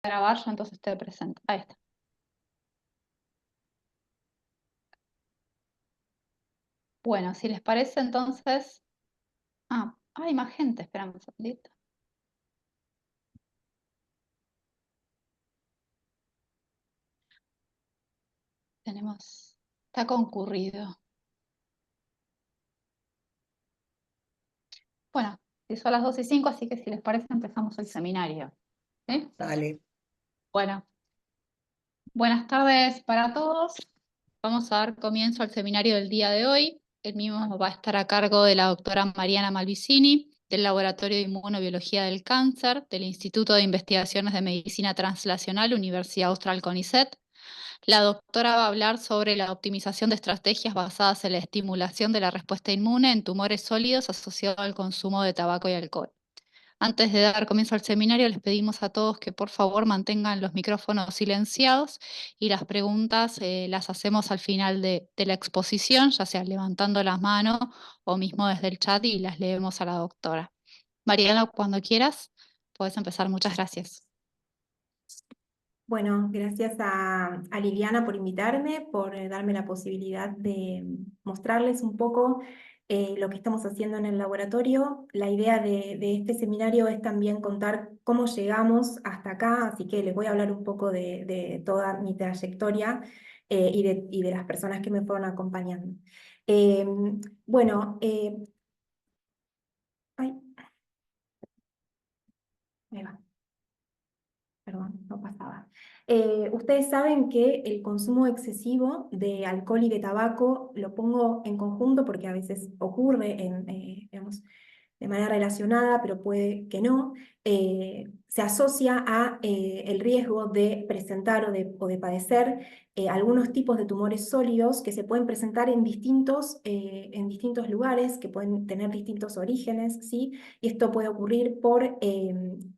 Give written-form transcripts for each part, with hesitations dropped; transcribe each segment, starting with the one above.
Grabar, yo entonces te presento. Ahí está. Bueno, si les parece, entonces. Hay más gente, esperamos un segundito. Tenemos. Está concurrido. Bueno, si son las 2:05, así que si les parece, empezamos el seminario. ¿Sí? Dale. Bueno, buenas tardes para todos. Vamos a dar comienzo al seminario del día de hoy. El mismo va a estar a cargo de la doctora Mariana Malvicini, del Laboratorio de Inmunobiología del Cáncer, del Instituto de Investigaciones de Medicina Translacional, Universidad Austral CONICET. La doctora va a hablar sobre la optimización de estrategias basadas en la estimulación de la respuesta inmune en tumores sólidos asociados al consumo de tabaco y alcohol. Antes de dar comienzo al seminario, les pedimos a todos que por favor mantengan los micrófonos silenciados y las preguntas las hacemos al final de la exposición, ya sea levantando las manos o mismo desde el chat y las leemos a la doctora. Mariana, cuando quieras, puedes empezar. Muchas gracias. Bueno, gracias a Liliana por invitarme, por darme la posibilidad de mostrarles un poco lo que estamos haciendo en el laboratorio. La idea de este seminario es también contar cómo llegamos hasta acá, así que les voy a hablar un poco de toda mi trayectoria y de las personas que me fueron acompañando. Eh, bueno, ay, ahí va. Perdón, no pasaba. Ustedes saben que el consumo excesivo de alcohol y de tabaco lo pongo en conjunto porque a veces ocurre digamos, de manera relacionada, pero puede que no, se asocia a el riesgo de presentar o de padecer algunos tipos de tumores sólidos que se pueden presentar en distintos lugares, que pueden tener distintos orígenes, ¿sí? Y esto puede ocurrir por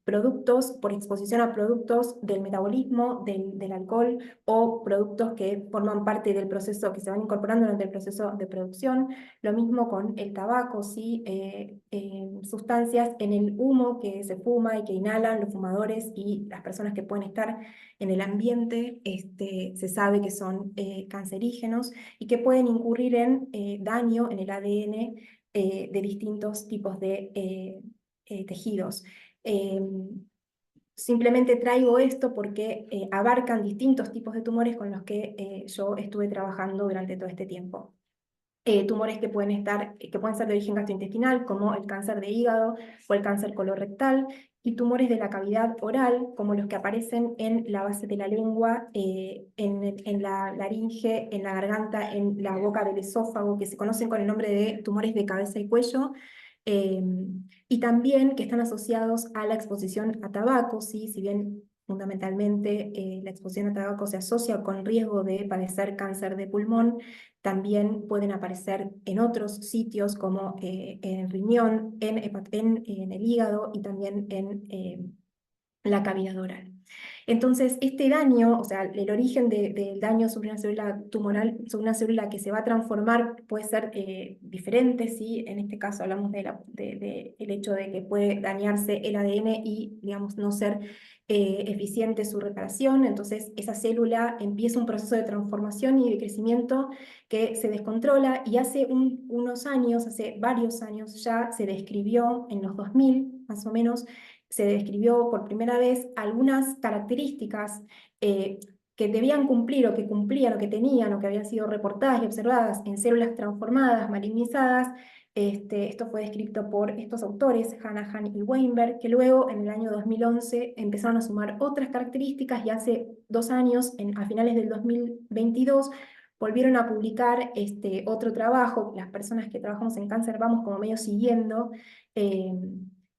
productos, por exposición a productos del metabolismo, del alcohol, o productos que forman parte del proceso, que se van incorporando durante el proceso de producción. Lo mismo con el tabaco, ¿sí? Sustancias en el humo que se fuma y que inhalan los fumadores y las personas que pueden estar en el ambiente, se sabe que son cancerígenos y que pueden incurrir en daño en el ADN de distintos tipos de tejidos. Simplemente traigo esto porque abarcan distintos tipos de tumores con los que yo estuve trabajando durante todo este tiempo. Tumores que pueden ser de origen gastrointestinal, como el cáncer de hígado o el cáncer colorectal, y tumores de la cavidad oral, como los que aparecen en la base de la lengua, en la laringe, en la garganta, en la boca del esófago, que se conocen con el nombre de tumores de cabeza y cuello, eh, y también que están asociados a la exposición a tabaco, ¿sí? Si bien fundamentalmente la exposición a tabaco se asocia con riesgo de padecer cáncer de pulmón, también pueden aparecer en otros sitios como en el riñón, en el hígado y también en la cavidad oral. Entonces, este daño, o sea, el origen del daño sobre una célula tumoral, sobre una célula que se va a transformar, puede ser diferente, ¿sí? En este caso hablamos el hecho de que puede dañarse el ADN y, digamos, no ser eficiente su reparación. Entonces, esa célula empieza un proceso de transformación y de crecimiento que se descontrola, y hace unos años, hace varios años ya, se describió en los 2000, más o menos, se describió por primera vez algunas características que debían cumplir o que cumplían o que tenían o que habían sido reportadas y observadas en células transformadas, malignizadas. Esto fue descrito por estos autores, Hanahan y Weinberg, que luego en el año 2011 empezaron a sumar otras características, y hace 2 años, a finales del 2022, volvieron a publicar otro trabajo. Las personas que trabajamos en cáncer vamos como medio siguiendo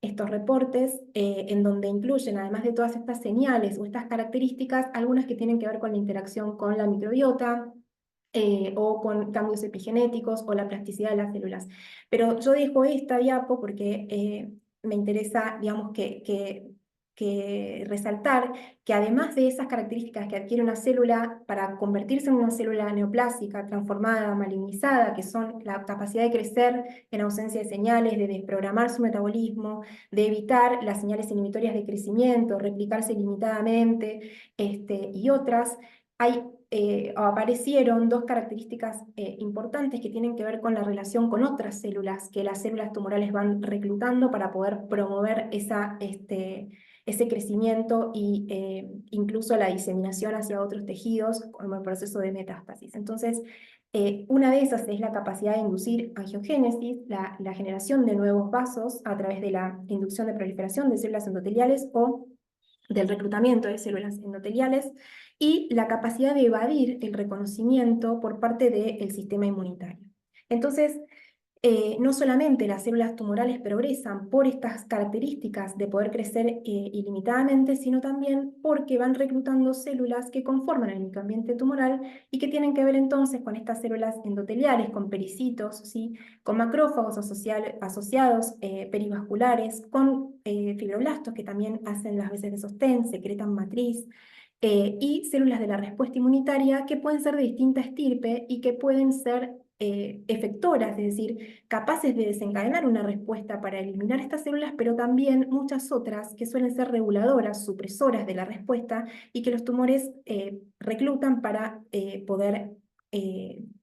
estos reportes, en donde incluyen, además de todas estas señales o estas características, algunas que tienen que ver con la interacción con la microbiota, o con cambios epigenéticos o la plasticidad de las células. Pero yo dejo esta diapo porque me interesa, digamos, que que resaltar que además de esas características que adquiere una célula para convertirse en una célula neoplásica, transformada, malignizada, que son la capacidad de crecer en ausencia de señales, de desprogramar su metabolismo, de evitar las señales inhibitorias de crecimiento, replicarse limitadamente, y otras, aparecieron dos características importantes que tienen que ver con la relación con otras células que las células tumorales van reclutando para poder promover ese crecimiento y incluso la diseminación hacia otros tejidos como el proceso de metástasis. Entonces, una de esas es la capacidad de inducir angiogénesis, la generación de nuevos vasos a través de la inducción de proliferación de células endoteliales o del reclutamiento de células endoteliales, y la capacidad de evadir el reconocimiento por parte del sistema inmunitario. Entonces, no solamente las células tumorales progresan por estas características de poder crecer ilimitadamente, sino también porque van reclutando células que conforman el microambiente tumoral y que tienen que ver entonces con estas células endoteliales, con pericitos, ¿sí? Con macrófagos asociados, perivasculares, con fibroblastos que también hacen las veces de sostén, secretan matriz, y células de la respuesta inmunitaria que pueden ser de distinta estirpe y que pueden ser efectoras, es decir, capaces de desencadenar una respuesta para eliminar estas células, pero también muchas otras que suelen ser reguladoras, supresoras de la respuesta y que los tumores reclutan para poder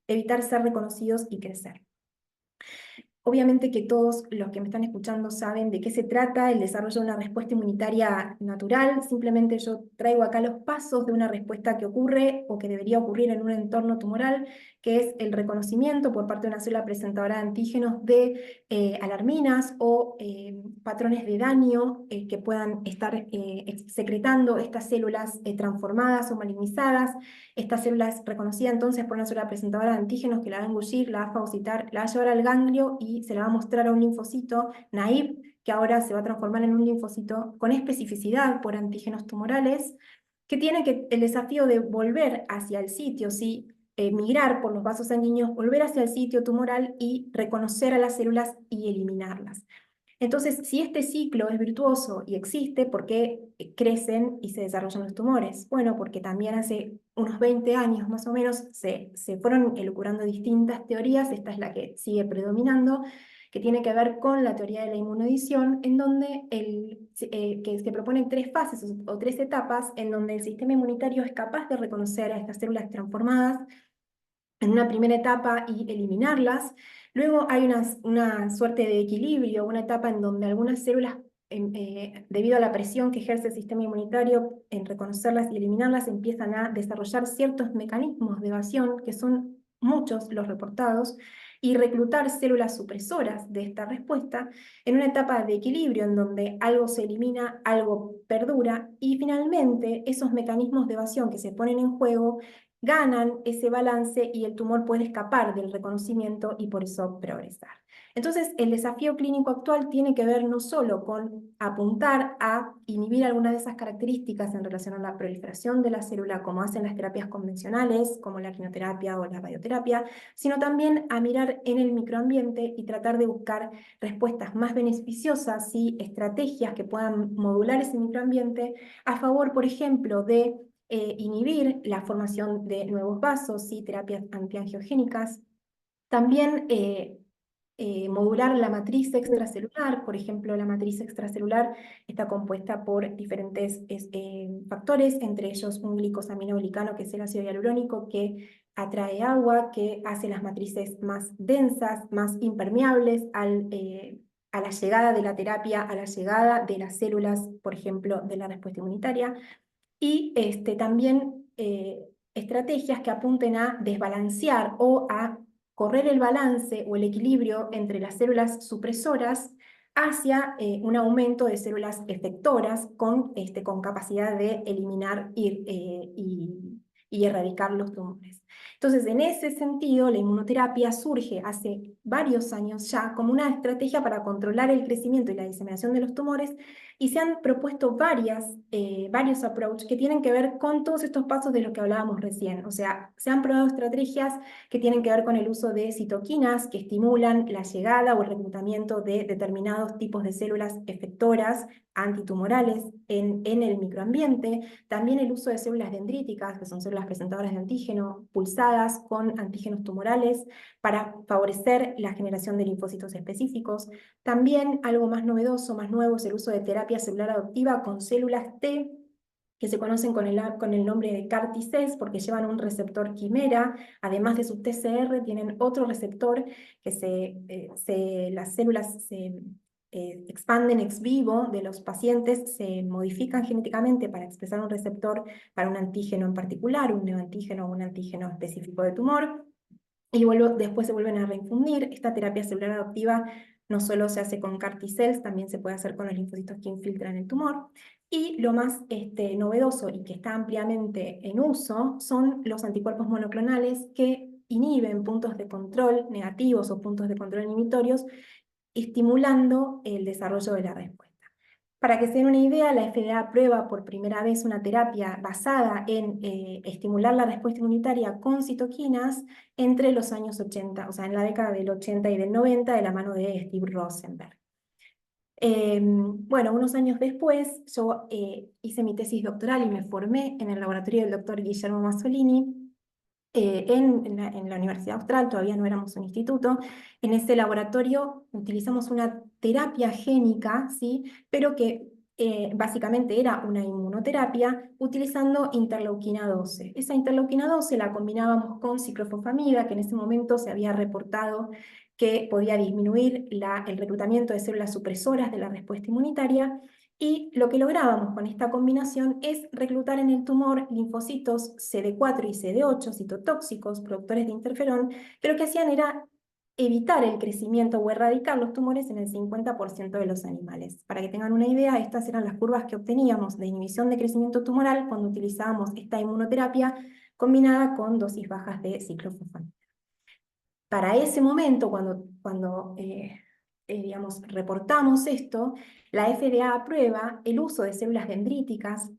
evitar ser reconocidos y crecer. Obviamente que todos los que me están escuchando saben de qué se trata el desarrollo de una respuesta inmunitaria natural. Simplemente yo traigo acá los pasos de una respuesta que ocurre o que debería ocurrir en un entorno tumoral, que es el reconocimiento por parte de una célula presentadora de antígenos de alarminas o patrones de daño que puedan estar secretando estas células transformadas o malignizadas. Esta célula es reconocida entonces por una célula presentadora de antígenos que la va a engullir, la va a fagocitar, la va a llevar al ganglio y se la va a mostrar a un linfocito naive, que ahora se va a transformar en un linfocito con especificidad por antígenos tumorales, que tiene el desafío de volver hacia el sitio, ¿sí? Migrar por los vasos sanguíneos, volver hacia el sitio tumoral y reconocer a las células y eliminarlas. Entonces, si este ciclo es virtuoso y existe, ¿por qué crecen y se desarrollan los tumores? Bueno, porque también hace unos 20 años más o menos se fueron elucubrando distintas teorías, esta es la que sigue predominando, que tiene que ver con la teoría de la inmunoedición, en donde que propone tres fases o tres etapas, en donde el sistema inmunitario es capaz de reconocer a estas células transformadas en una primera etapa y eliminarlas. Luego hay una suerte de equilibrio, una etapa en donde algunas células, debido a la presión que ejerce el sistema inmunitario en reconocerlas y eliminarlas, empiezan a desarrollar ciertos mecanismos de evasión, que son muchos los reportados, y reclutar células supresoras de esta respuesta en una etapa de equilibrio en donde algo se elimina, algo perdura, y finalmente esos mecanismos de evasión que se ponen en juego ganan ese balance y el tumor puede escapar del reconocimiento y por eso progresar. Entonces, el desafío clínico actual tiene que ver no solo con apuntar a inhibir algunas de esas características en relación a la proliferación de la célula, como hacen las terapias convencionales, como la quimioterapia o la radioterapia, sino también a mirar en el microambiente y tratar de buscar respuestas más beneficiosas y estrategias que puedan modular ese microambiente a favor, por ejemplo, de inhibir la formación de nuevos vasos y terapias antiangiogénicas. También modular la matriz extracelular. Por ejemplo, la matriz extracelular está compuesta por diferentes factores, entre ellos un glicosaminoglicano, que es el ácido hialurónico, que atrae agua, que hace las matrices más densas, más impermeables a la llegada de la terapia, a la llegada de las células, por ejemplo, de la respuesta inmunitaria. Y también estrategias que apunten a desbalancear o a correr el balance o el equilibrio entre las células supresoras hacia un aumento de células efectoras con capacidad de eliminar y erradicar los tumores. Entonces, en ese sentido, la inmunoterapia surge hace varios años ya como una estrategia para controlar el crecimiento y la diseminación de los tumores, y se han propuesto varios approaches que tienen que ver con todos estos pasos de los que hablábamos recién. O sea, se han probado estrategias que tienen que ver con el uso de citoquinas que estimulan la llegada o el reclutamiento de determinados tipos de células efectoras antitumorales en el microambiente. También el uso de células dendríticas, que son células presentadoras de antígeno, pulsadas con antígenos tumorales para favorecer la generación de linfocitos específicos. También algo más novedoso, más nuevo, es el uso de terapia celular adoptiva con células T, que se conocen con el nombre de CAR T-cells porque llevan un receptor quimera. Además de sus TCR, tienen otro receptor que las células se expanden ex vivo de los pacientes, se modifican genéticamente para expresar un receptor para un antígeno en particular, un neoantígeno o un antígeno específico de tumor, y después se vuelven a reinfundir. Esta terapia celular adoptiva no solo se hace con CAR T-cells, también se puede hacer con los linfocitos que infiltran el tumor. Y lo más novedoso y que está ampliamente en uso son los anticuerpos monoclonales que inhiben puntos de control negativos o puntos de control inhibitorios, estimulando el desarrollo de la respuesta. Para que se den una idea, la FDA aprueba por primera vez una terapia basada en estimular la respuesta inmunitaria con citoquinas entre los años 80, o sea, en la década del 80 y del 90, de la mano de Steve Rosenberg. Bueno, unos años después, yo hice mi tesis doctoral y me formé en el laboratorio del doctor Guillermo Masolini, en la Universidad Austral. Todavía no éramos un instituto. En ese laboratorio utilizamos una terapia génica, ¿sí? Pero que básicamente era una inmunoterapia utilizando interleuquina 12. Esa interleuquina 12 la combinábamos con ciclofosfamida, que en ese momento se había reportado que podía disminuir el reclutamiento de células supresoras de la respuesta inmunitaria, y lo que lográbamos con esta combinación es reclutar en el tumor linfocitos CD4 y CD8, citotóxicos, productores de interferón, que lo que hacían era evitar el crecimiento o erradicar los tumores en el 50% de los animales. Para que tengan una idea, estas eran las curvas que obteníamos de inhibición de crecimiento tumoral cuando utilizábamos esta inmunoterapia combinada con dosis bajas de ciclofosfamida. Para ese momento, digamos, reportamos esto, la FDA aprueba el uso de células dendríticas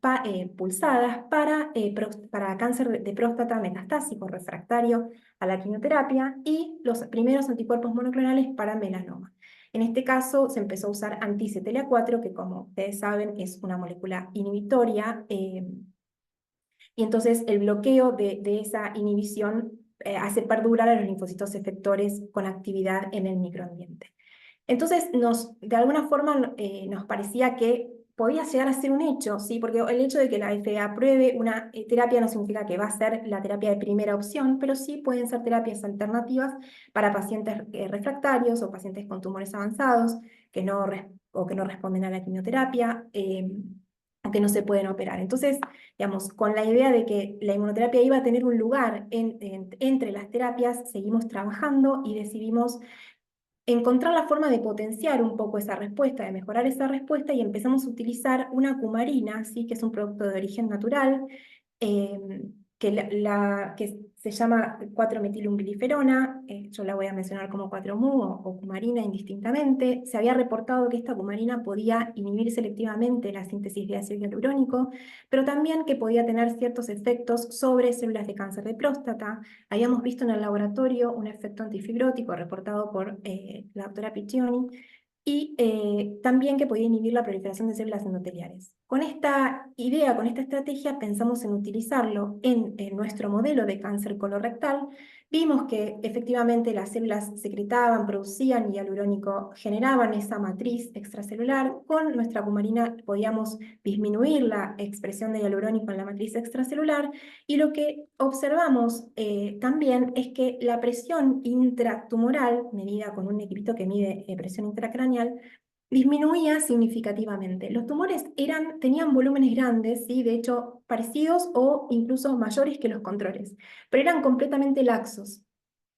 pulsadas para cáncer de próstata metastásico refractario a la quimioterapia, y los primeros anticuerpos monoclonales para melanoma. En este caso se empezó a usar anti-CTLA-4, que como ustedes saben es una molécula inhibitoria, y entonces el bloqueo de esa inhibición hace perdurar a los linfocitos efectores con actividad en el microambiente. Entonces, de alguna forma nos parecía que podía llegar a ser un hecho, ¿sí? Porque el hecho de que la FDA apruebe una terapia no significa que va a ser la terapia de primera opción, pero sí pueden ser terapias alternativas para pacientes refractarios o pacientes con tumores avanzados o que no responden a la quimioterapia, o que no se pueden operar. Entonces, digamos, con la idea de que la inmunoterapia iba a tener un lugar entre las terapias, seguimos trabajando y decidimos encontrar la forma de potenciar un poco esa respuesta, de mejorar esa respuesta, y empezamos a utilizar una cumarina, ¿sí? Que es un producto de origen natural, eh, que se llama 4-metilumbiliferona, yo la voy a mencionar como 4-mu o cumarina indistintamente. Se había reportado que esta cumarina podía inhibir selectivamente la síntesis de ácido hialurónico, pero también que podía tener ciertos efectos sobre células de cáncer de próstata. Habíamos visto en el laboratorio un efecto antifibrótico reportado por la doctora Piccioni, y también que podía inhibir la proliferación de células endoteliales. Con esta idea, con esta estrategia, pensamos en utilizarlo en nuestro modelo de cáncer colorectal. Vimos que efectivamente las células secretaban, producían hialurónico, generaban esa matriz extracelular. Con nuestra cumarina podíamos disminuir la expresión de hialurónico en la matriz extracelular, y lo que observamos también es que la presión intratumoral, medida con un equipito que mide presión intracraneal, disminuía significativamente. Los tumores tenían volúmenes grandes, ¿sí? De hecho parecidos o incluso mayores que los controles, pero eran completamente laxos.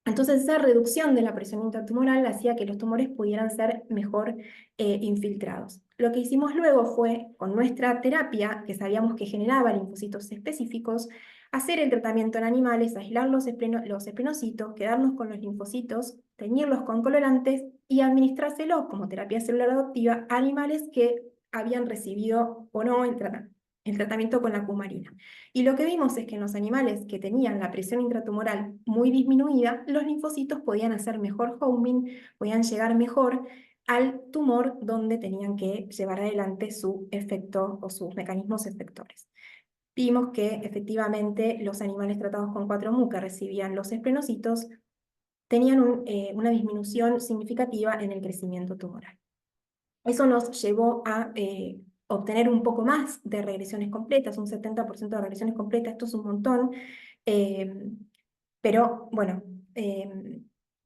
Entonces esa reducción de la presión intratumoral hacía que los tumores pudieran ser mejor infiltrados. lo que hicimos luego fue, con nuestra terapia, que sabíamos que generaba linfocitos específicos, hacer el tratamiento en animales, aislar los esplenocitos, quedarnos con los linfocitos, teñirlos con colorantes y administrárselos como terapia celular adoptiva a animales que habían recibido o no el tratamiento con la cumarina. Y lo que vimos es que en los animales que tenían la presión intratumoral muy disminuida, los linfocitos podían hacer mejor homing, podían llegar mejor al tumor donde tenían que llevar adelante su efecto o sus mecanismos efectores. Vimos que efectivamente los animales tratados con 4-MU que recibían los esplenocitos tenían una disminución significativa en el crecimiento tumoral. Eso nos llevó a obtener un poco más de regresiones completas, un 70% de regresiones completas, esto es un montón, eh, pero bueno,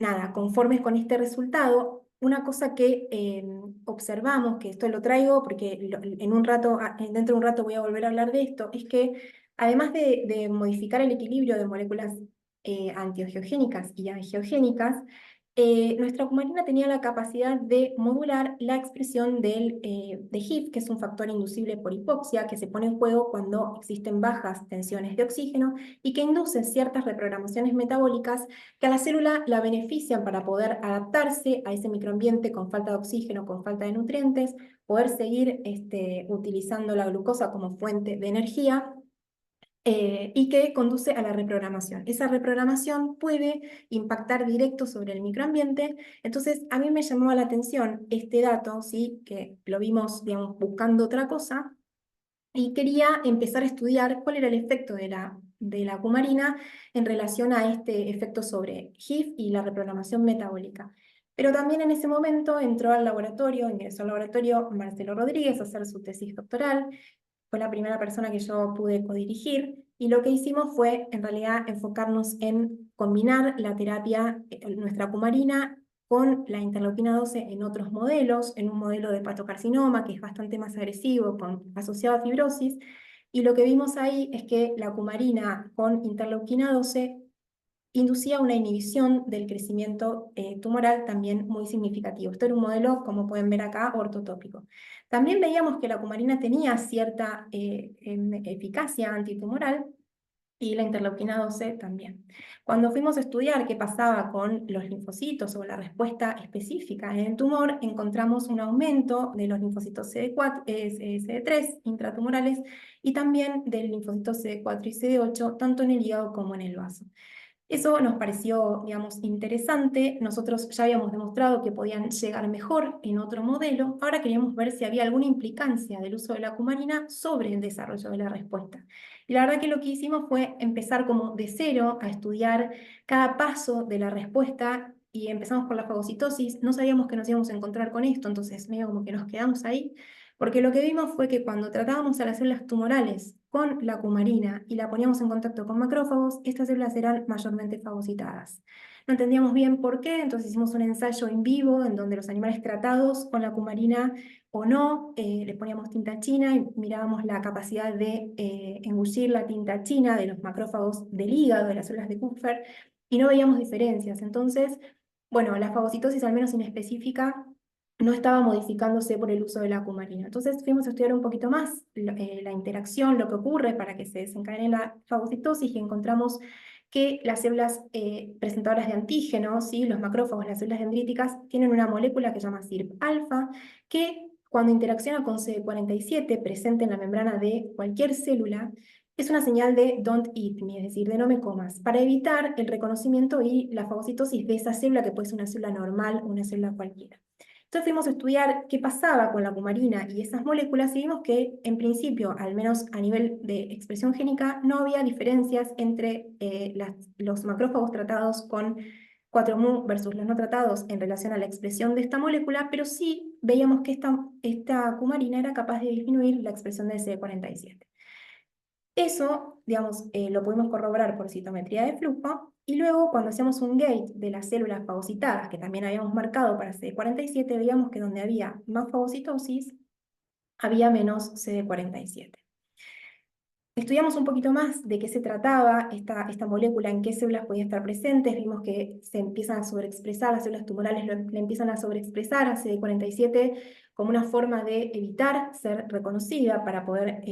nada, conformes con este resultado, una cosa que observamos, que esto lo traigo porque en un rato, dentro de un rato voy a volver a hablar de esto, es que además de modificar el equilibrio de moléculas antiangiogénicas y angiogénicas, nuestra cumarina tenía la capacidad de modular la expresión de HIF, que es un factor inducible por hipoxia, que se pone en juego cuando existen bajas tensiones de oxígeno y que induce ciertas reprogramaciones metabólicas que a la célula la benefician para poder adaptarse a ese microambiente con falta de oxígeno, con falta de nutrientes, poder seguir utilizando la glucosa como fuente de energía y que conduce a la reprogramación. Esa reprogramación puede impactar directo sobre el microambiente, entonces a mí me llamó la atención este dato, ¿sí? Que lo vimos, digamos, buscando otra cosa, y quería empezar a estudiar cuál era el efecto de la cumarina en relación a este efecto sobre HIF y la reprogramación metabólica. Pero también en ese momento ingresó al laboratorio Marcelo Rodríguez a hacer su tesis doctoral, fue la primera persona que yo pude codirigir, y lo que hicimos fue, en realidad, enfocarnos en combinar la terapia, nuestra cumarina, con la interleuquina 12 en otros modelos, en un modelo de hepatocarcinoma, que es bastante más agresivo, asociado a fibrosis, y lo que vimos ahí es que la cumarina con interleuquina 12 inducía una inhibición del crecimiento tumoral también muy significativo. Esto era un modelo, como pueden ver acá, ortotópico. También veíamos que la cumarina tenía cierta eficacia antitumoral, y la interleuquina 12 también. Cuando fuimos a estudiar qué pasaba con los linfocitos o la respuesta específica en el tumor, encontramos un aumento de los linfocitos CD4, CD3 intratumorales y también del linfocito CD4 y CD8, tanto en el hígado como en el vaso. Eso nos pareció, digamos, interesante. Nosotros ya habíamos demostrado que podían llegar mejor en otro modelo. Ahora queríamos ver si había alguna implicancia del uso de la cumarina sobre el desarrollo de la respuesta. Y la verdad que lo que hicimos fue empezar como de cero a estudiar cada paso de la respuesta y empezamos por la fagocitosis. No sabíamos que nos íbamos a encontrar con esto, entonces medio como que nos quedamos ahí. Porque lo que vimos fue que cuando tratábamos a las células tumorales con la cumarina y la poníamos en contacto con macrófagos, estas células eran mayormente fagocitadas. No entendíamos bien por qué, entonces hicimos un ensayo en vivo en donde los animales tratados con la cumarina o no, les poníamos tinta china y mirábamos la capacidad de engullir la tinta china de los macrófagos del hígado, de las células de Kupffer, y no veíamos diferencias. Entonces, bueno, la fagocitosis, al menos inespecífica, no estaba modificándose por el uso de la cumarina. Entonces fuimos a estudiar un poquito más la interacción, lo que ocurre para que se desencadene la fagocitosis, y encontramos que las células presentadoras de antígenos, ¿sí? Los macrófagos, las células dendríticas, tienen una molécula que se llama SIRP-alfa, que cuando interacciona con CD47 presente en la membrana de cualquier célula, es una señal de don't eat me, es decir, de no me comas, para evitar el reconocimiento y la fagocitosis de esa célula, que puede ser una célula normal o una célula cualquiera. Entonces fuimos a estudiar qué pasaba con la cumarina y esas moléculas, y vimos que, en principio, al menos a nivel de expresión génica, no había diferencias entre los macrófagos tratados con 4-MU versus los no tratados en relación a la expresión de esta molécula, pero sí veíamos que esta cumarina era capaz de disminuir la expresión de CD47. Eso, digamos, lo pudimos corroborar por citometría de flujo, y luego cuando hacíamos un gate de las células fagocitadas, que también habíamos marcado para CD47, veíamos que donde había más fagocitosis, había menos CD47. Estudiamos un poquito más de qué se trataba esta molécula, en qué células podía estar presentes, vimos que se empiezan a sobreexpresar, las células tumorales le empiezan a sobreexpresar a CD47 como una forma de evitar ser reconocida para poder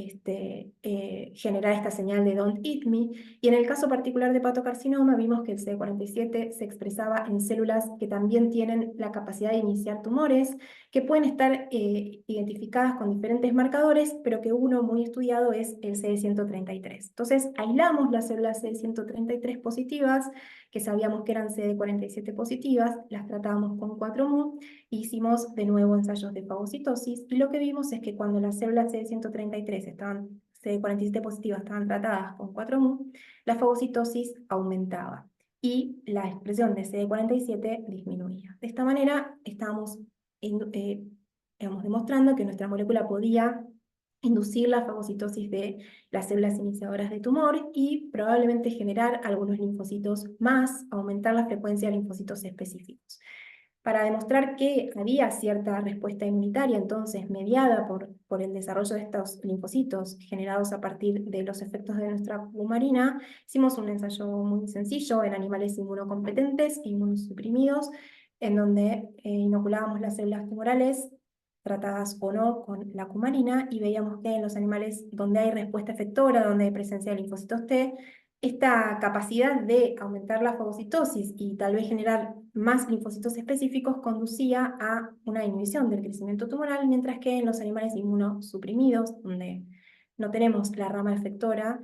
generar esta señal de Don't Eat Me. Y en el caso particular de hepatocarcinoma vimos que el CD47 se expresaba en células que también tienen la capacidad de iniciar tumores, que pueden estar identificadas con diferentes marcadores, pero que uno muy estudiado es el CD133. Entonces aislamos las células CD133 positivas, que sabíamos que eran CD47 positivas, las tratábamos con 4-MU, hicimos de nuevo ensayos de fagocitosis, y lo que vimos es que cuando las células CD133 estaban, CD47 positivas estaban tratadas con 4-MU, la fagocitosis aumentaba y la expresión de CD47 disminuía. De esta manera estábamos digamos, demostrando que nuestra molécula podía inducir la fagocitosis de las células iniciadoras de tumor y probablemente generar algunos linfocitos más, aumentar la frecuencia de linfocitos específicos. Para demostrar que había cierta respuesta inmunitaria, entonces, mediada por el desarrollo de estos linfocitos generados a partir de los efectos de nuestra cumarina, hicimos un ensayo muy sencillo en animales inmunocompetentes e inmunosuprimidos, en donde inoculábamos las células tumorales tratadas o no con la cumarina, y veíamos que en los animales donde hay respuesta efectora, donde hay presencia de linfocitos T, esta capacidad de aumentar la fagocitosis y tal vez generar más linfocitos específicos conducía a una inhibición del crecimiento tumoral, mientras que en los animales inmunosuprimidos, donde no tenemos la rama efectora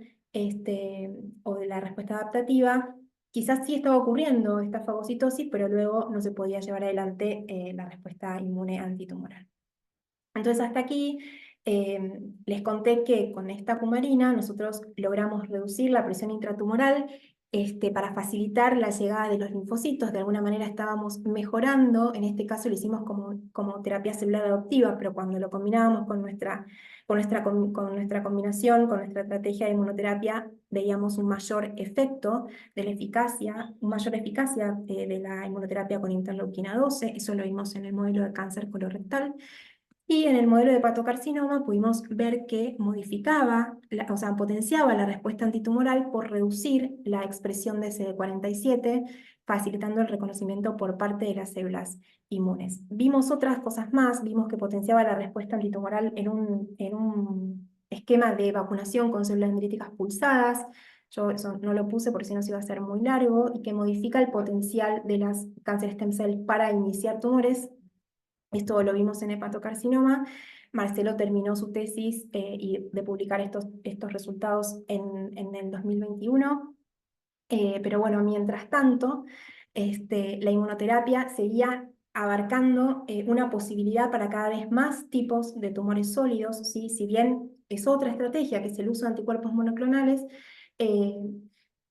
o de la respuesta adaptativa, quizás sí estaba ocurriendo esta fagocitosis, pero luego no se podía llevar adelante la respuesta inmune antitumoral. Entonces hasta aquí les conté que con esta cumarina nosotros logramos reducir la presión intratumoral para facilitar la llegada de los linfocitos. De alguna manera estábamos mejorando, en este caso lo hicimos como terapia celular adoptiva, pero cuando lo combinábamos con nuestra combinación, con nuestra estrategia de inmunoterapia, veíamos un mayor efecto de la eficacia, una mayor eficacia de la inmunoterapia con interleuquina 12, eso lo vimos en el modelo de cáncer colorectal. Y en el modelo de hepatocarcinoma pudimos ver que modificaba, o sea, potenciaba la respuesta antitumoral por reducir la expresión de CD47, facilitando el reconocimiento por parte de las células inmunes. Vimos otras cosas más, vimos que potenciaba la respuesta antitumoral en un esquema de vacunación con células dendríticas pulsadas. Yo eso no lo puse por si no se iba a hacer muy largo, y que modifica el potencial de las cáncer stem cell para iniciar tumores. Esto lo vimos en hepatocarcinoma. Marcelo terminó su tesis y de publicar estos resultados en el 2021. Pero bueno, mientras tanto, la inmunoterapia seguía abarcando una posibilidad para cada vez más tipos de tumores sólidos, ¿sí? Si bien es otra estrategia, que es el uso de anticuerpos monoclonales, eh,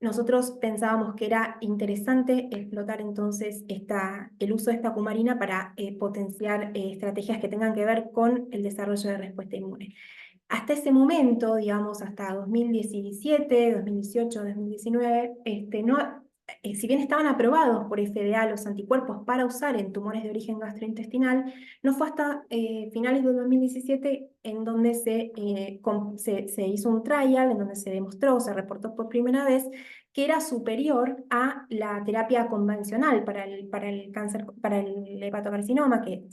nosotros pensábamos que era interesante explotar entonces el uso de esta cumarina para potenciar estrategias que tengan que ver con el desarrollo de respuesta inmune. Hasta ese momento, digamos, hasta 2017, 2018, 2019, si bien estaban aprobados por FDA los anticuerpos para usar en tumores de origen gastrointestinal, no fue hasta finales de 2017 en donde se hizo un trial, en donde se demostró, se reportó por primera vez que era superior a la terapia convencional para el cáncer, para el hepatocarcinoma, que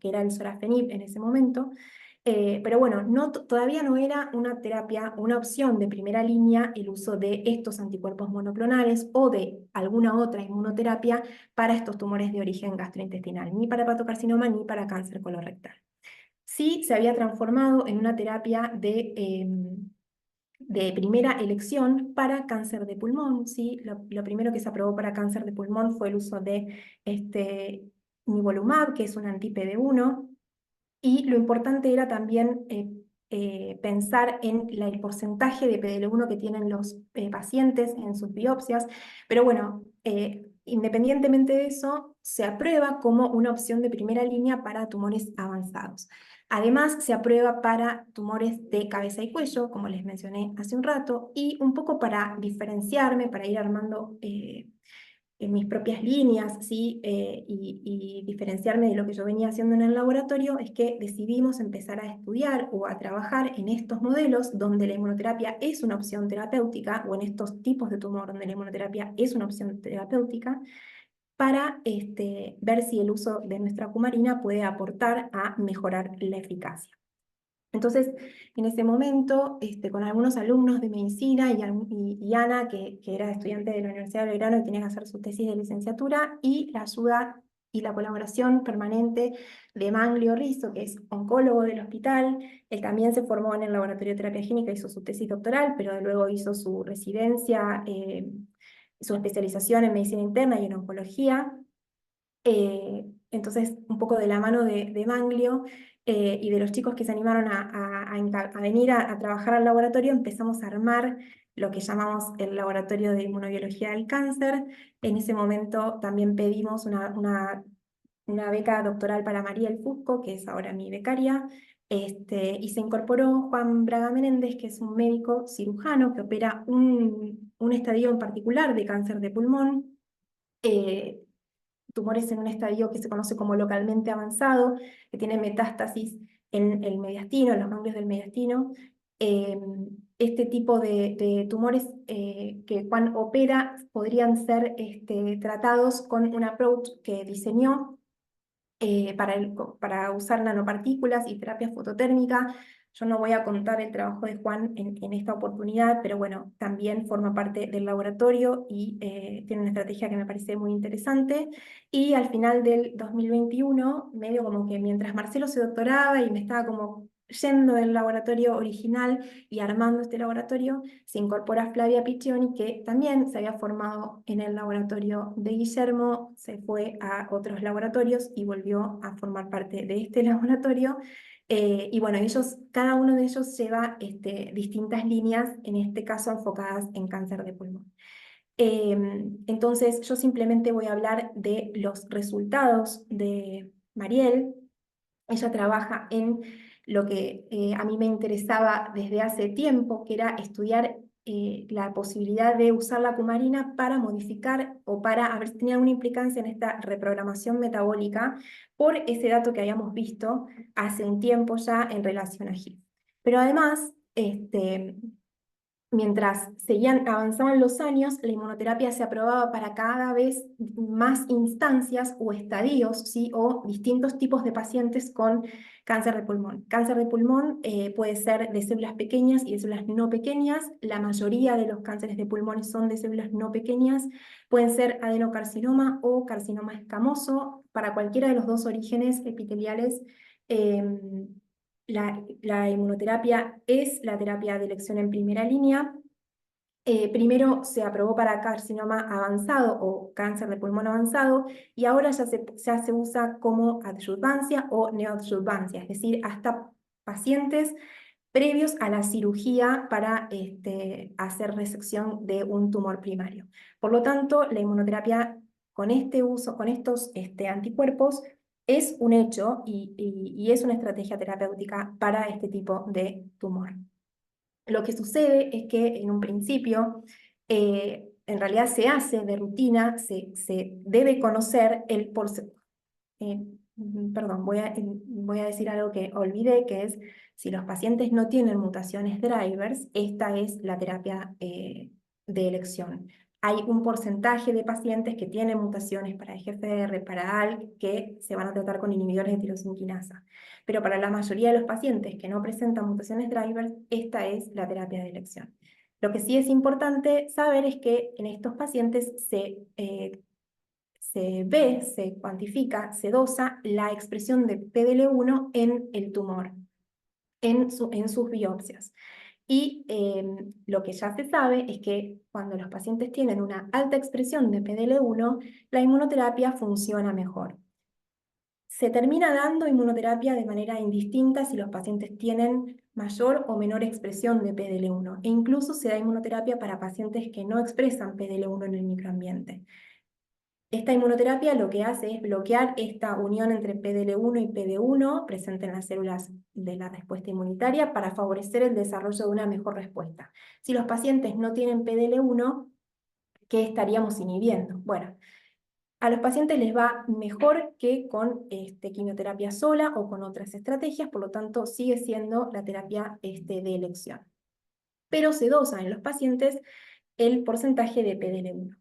era el sorafenib en ese momento. Pero bueno, todavía no era una terapia, una opción de primera línea el uso de estos anticuerpos monoclonales o de alguna otra inmunoterapia para estos tumores de origen gastrointestinal, ni para hepatocarcinoma ni para cáncer colorectal. Sí se había transformado en una terapia de primera elección para cáncer de pulmón, ¿sí? Lo primero que se aprobó para cáncer de pulmón fue el uso de nivolumab, que es un anti-PD-1. Y lo importante era también pensar en el porcentaje de PDL1 que tienen los pacientes en sus biopsias. Pero bueno, independientemente de eso, se aprueba como una opción de primera línea para tumores avanzados. Además, se aprueba para tumores de cabeza y cuello, como les mencioné hace un rato, y un poco para diferenciarme, para ir armando en mis propias líneas, ¿sí? Y diferenciarme de lo que yo venía haciendo en el laboratorio, es que decidimos empezar a estudiar o a trabajar en estos modelos donde la inmunoterapia es una opción terapéutica, o en estos tipos de tumor donde la inmunoterapia es una opción terapéutica, para ver si el uso de nuestra cumarina puede aportar a mejorar la eficacia. Entonces, en ese momento, con algunos alumnos de medicina y Ana, que era estudiante de la Universidad de Belgrano y tenía que hacer su tesis de licenciatura, y la ayuda y la colaboración permanente de Manglio Rizzo, que es oncólogo del hospital. Él también se formó en el laboratorio de terapia génica, hizo su tesis doctoral, pero luego hizo su residencia, su especialización en medicina interna y en oncología. Entonces, un poco de la mano de Manglio y de los chicos que se animaron a venir a trabajar al laboratorio, empezamos a armar lo que llamamos el Laboratorio de Inmunobiología del Cáncer. En ese momento también pedimos una beca doctoral para Mariel Fusco, que es ahora mi becaria, y se incorporó Juan Braga Menéndez, que es un médico cirujano que opera un estadio en particular de cáncer de pulmón. Tumores en un estadio que se conoce como localmente avanzado, que tiene metástasis en el mediastino, en los ganglios del mediastino. Este tipo de tumores que Juan opera podrían ser tratados con un approach que diseñó para usar nanopartículas y terapia fototérmica. Yo no voy a contar el trabajo de Juan en esta oportunidad, pero bueno, también forma parte del laboratorio y tiene una estrategia que me parece muy interesante. Y al final del 2021, medio como que mientras Marcelo se doctoraba y me estaba como yendo del laboratorio original y armando este laboratorio, se incorpora Flavia Piccioni, que también se había formado en el laboratorio de Guillermo, se fue a otros laboratorios y volvió a formar parte de este laboratorio. Y bueno, cada uno de ellos lleva distintas líneas, en este caso enfocadas en cáncer de pulmón. Entonces, yo simplemente voy a hablar de los resultados de Mariel. Ella trabaja en lo que a mí me interesaba desde hace tiempo, que era estudiar la posibilidad de usar la cumarina para modificar o para ver si tenía alguna implicancia en esta reprogramación metabólica por ese dato que habíamos visto hace un tiempo ya en relación a HIV. Pero además, mientras avanzaban los años, la inmunoterapia se aprobaba para cada vez más instancias o estadios, ¿sí? O distintos tipos de pacientes con cáncer de pulmón. Cáncer de pulmón puede ser de células pequeñas y de células no pequeñas. La mayoría de los cánceres de pulmón son de células no pequeñas. Pueden ser adenocarcinoma o carcinoma escamoso. Para cualquiera de los dos orígenes epiteliales, la inmunoterapia es la terapia de elección en primera línea. Primero se aprobó para carcinoma avanzado o cáncer de pulmón avanzado y ahora ya se usa como adyuvancia o neoadyuvancia, es decir, hasta pacientes previos a la cirugía para hacer resección de un tumor primario. Por lo tanto, la inmunoterapia con este uso, con estos anticuerpos, es un hecho y es una estrategia terapéutica para este tipo de tumor. Lo que sucede es que en un principio, en realidad se hace de rutina, se debe conocer el porcentaje. Perdón, voy a decir algo que olvidé, que es, si los pacientes no tienen mutaciones drivers, esta es la terapia de elección. Hay un porcentaje de pacientes que tienen mutaciones para EGFR, para ALK, que se van a tratar con inhibidores de tirosinquinasa. Pero para la mayoría de los pacientes que no presentan mutaciones drivers, esta es la terapia de elección. Lo que sí es importante saber es que en estos pacientes se ve, se cuantifica, se dosa la expresión de PDL1 en el tumor, en sus biopsias. Y lo que ya se sabe es que cuando los pacientes tienen una alta expresión de PDL1, la inmunoterapia funciona mejor. Se termina dando inmunoterapia de manera indistinta si los pacientes tienen mayor o menor expresión de PDL1, e incluso se da inmunoterapia para pacientes que no expresan PDL1 en el microambiente. Esta inmunoterapia lo que hace es bloquear esta unión entre PDL1 y PD1 presente en las células de la respuesta inmunitaria para favorecer el desarrollo de una mejor respuesta. Si los pacientes no tienen PDL1, ¿qué estaríamos inhibiendo? Bueno, a los pacientes les va mejor que con quimioterapia sola o con otras estrategias, por lo tanto sigue siendo la terapia de elección. Pero se dosa en los pacientes el porcentaje de PDL1.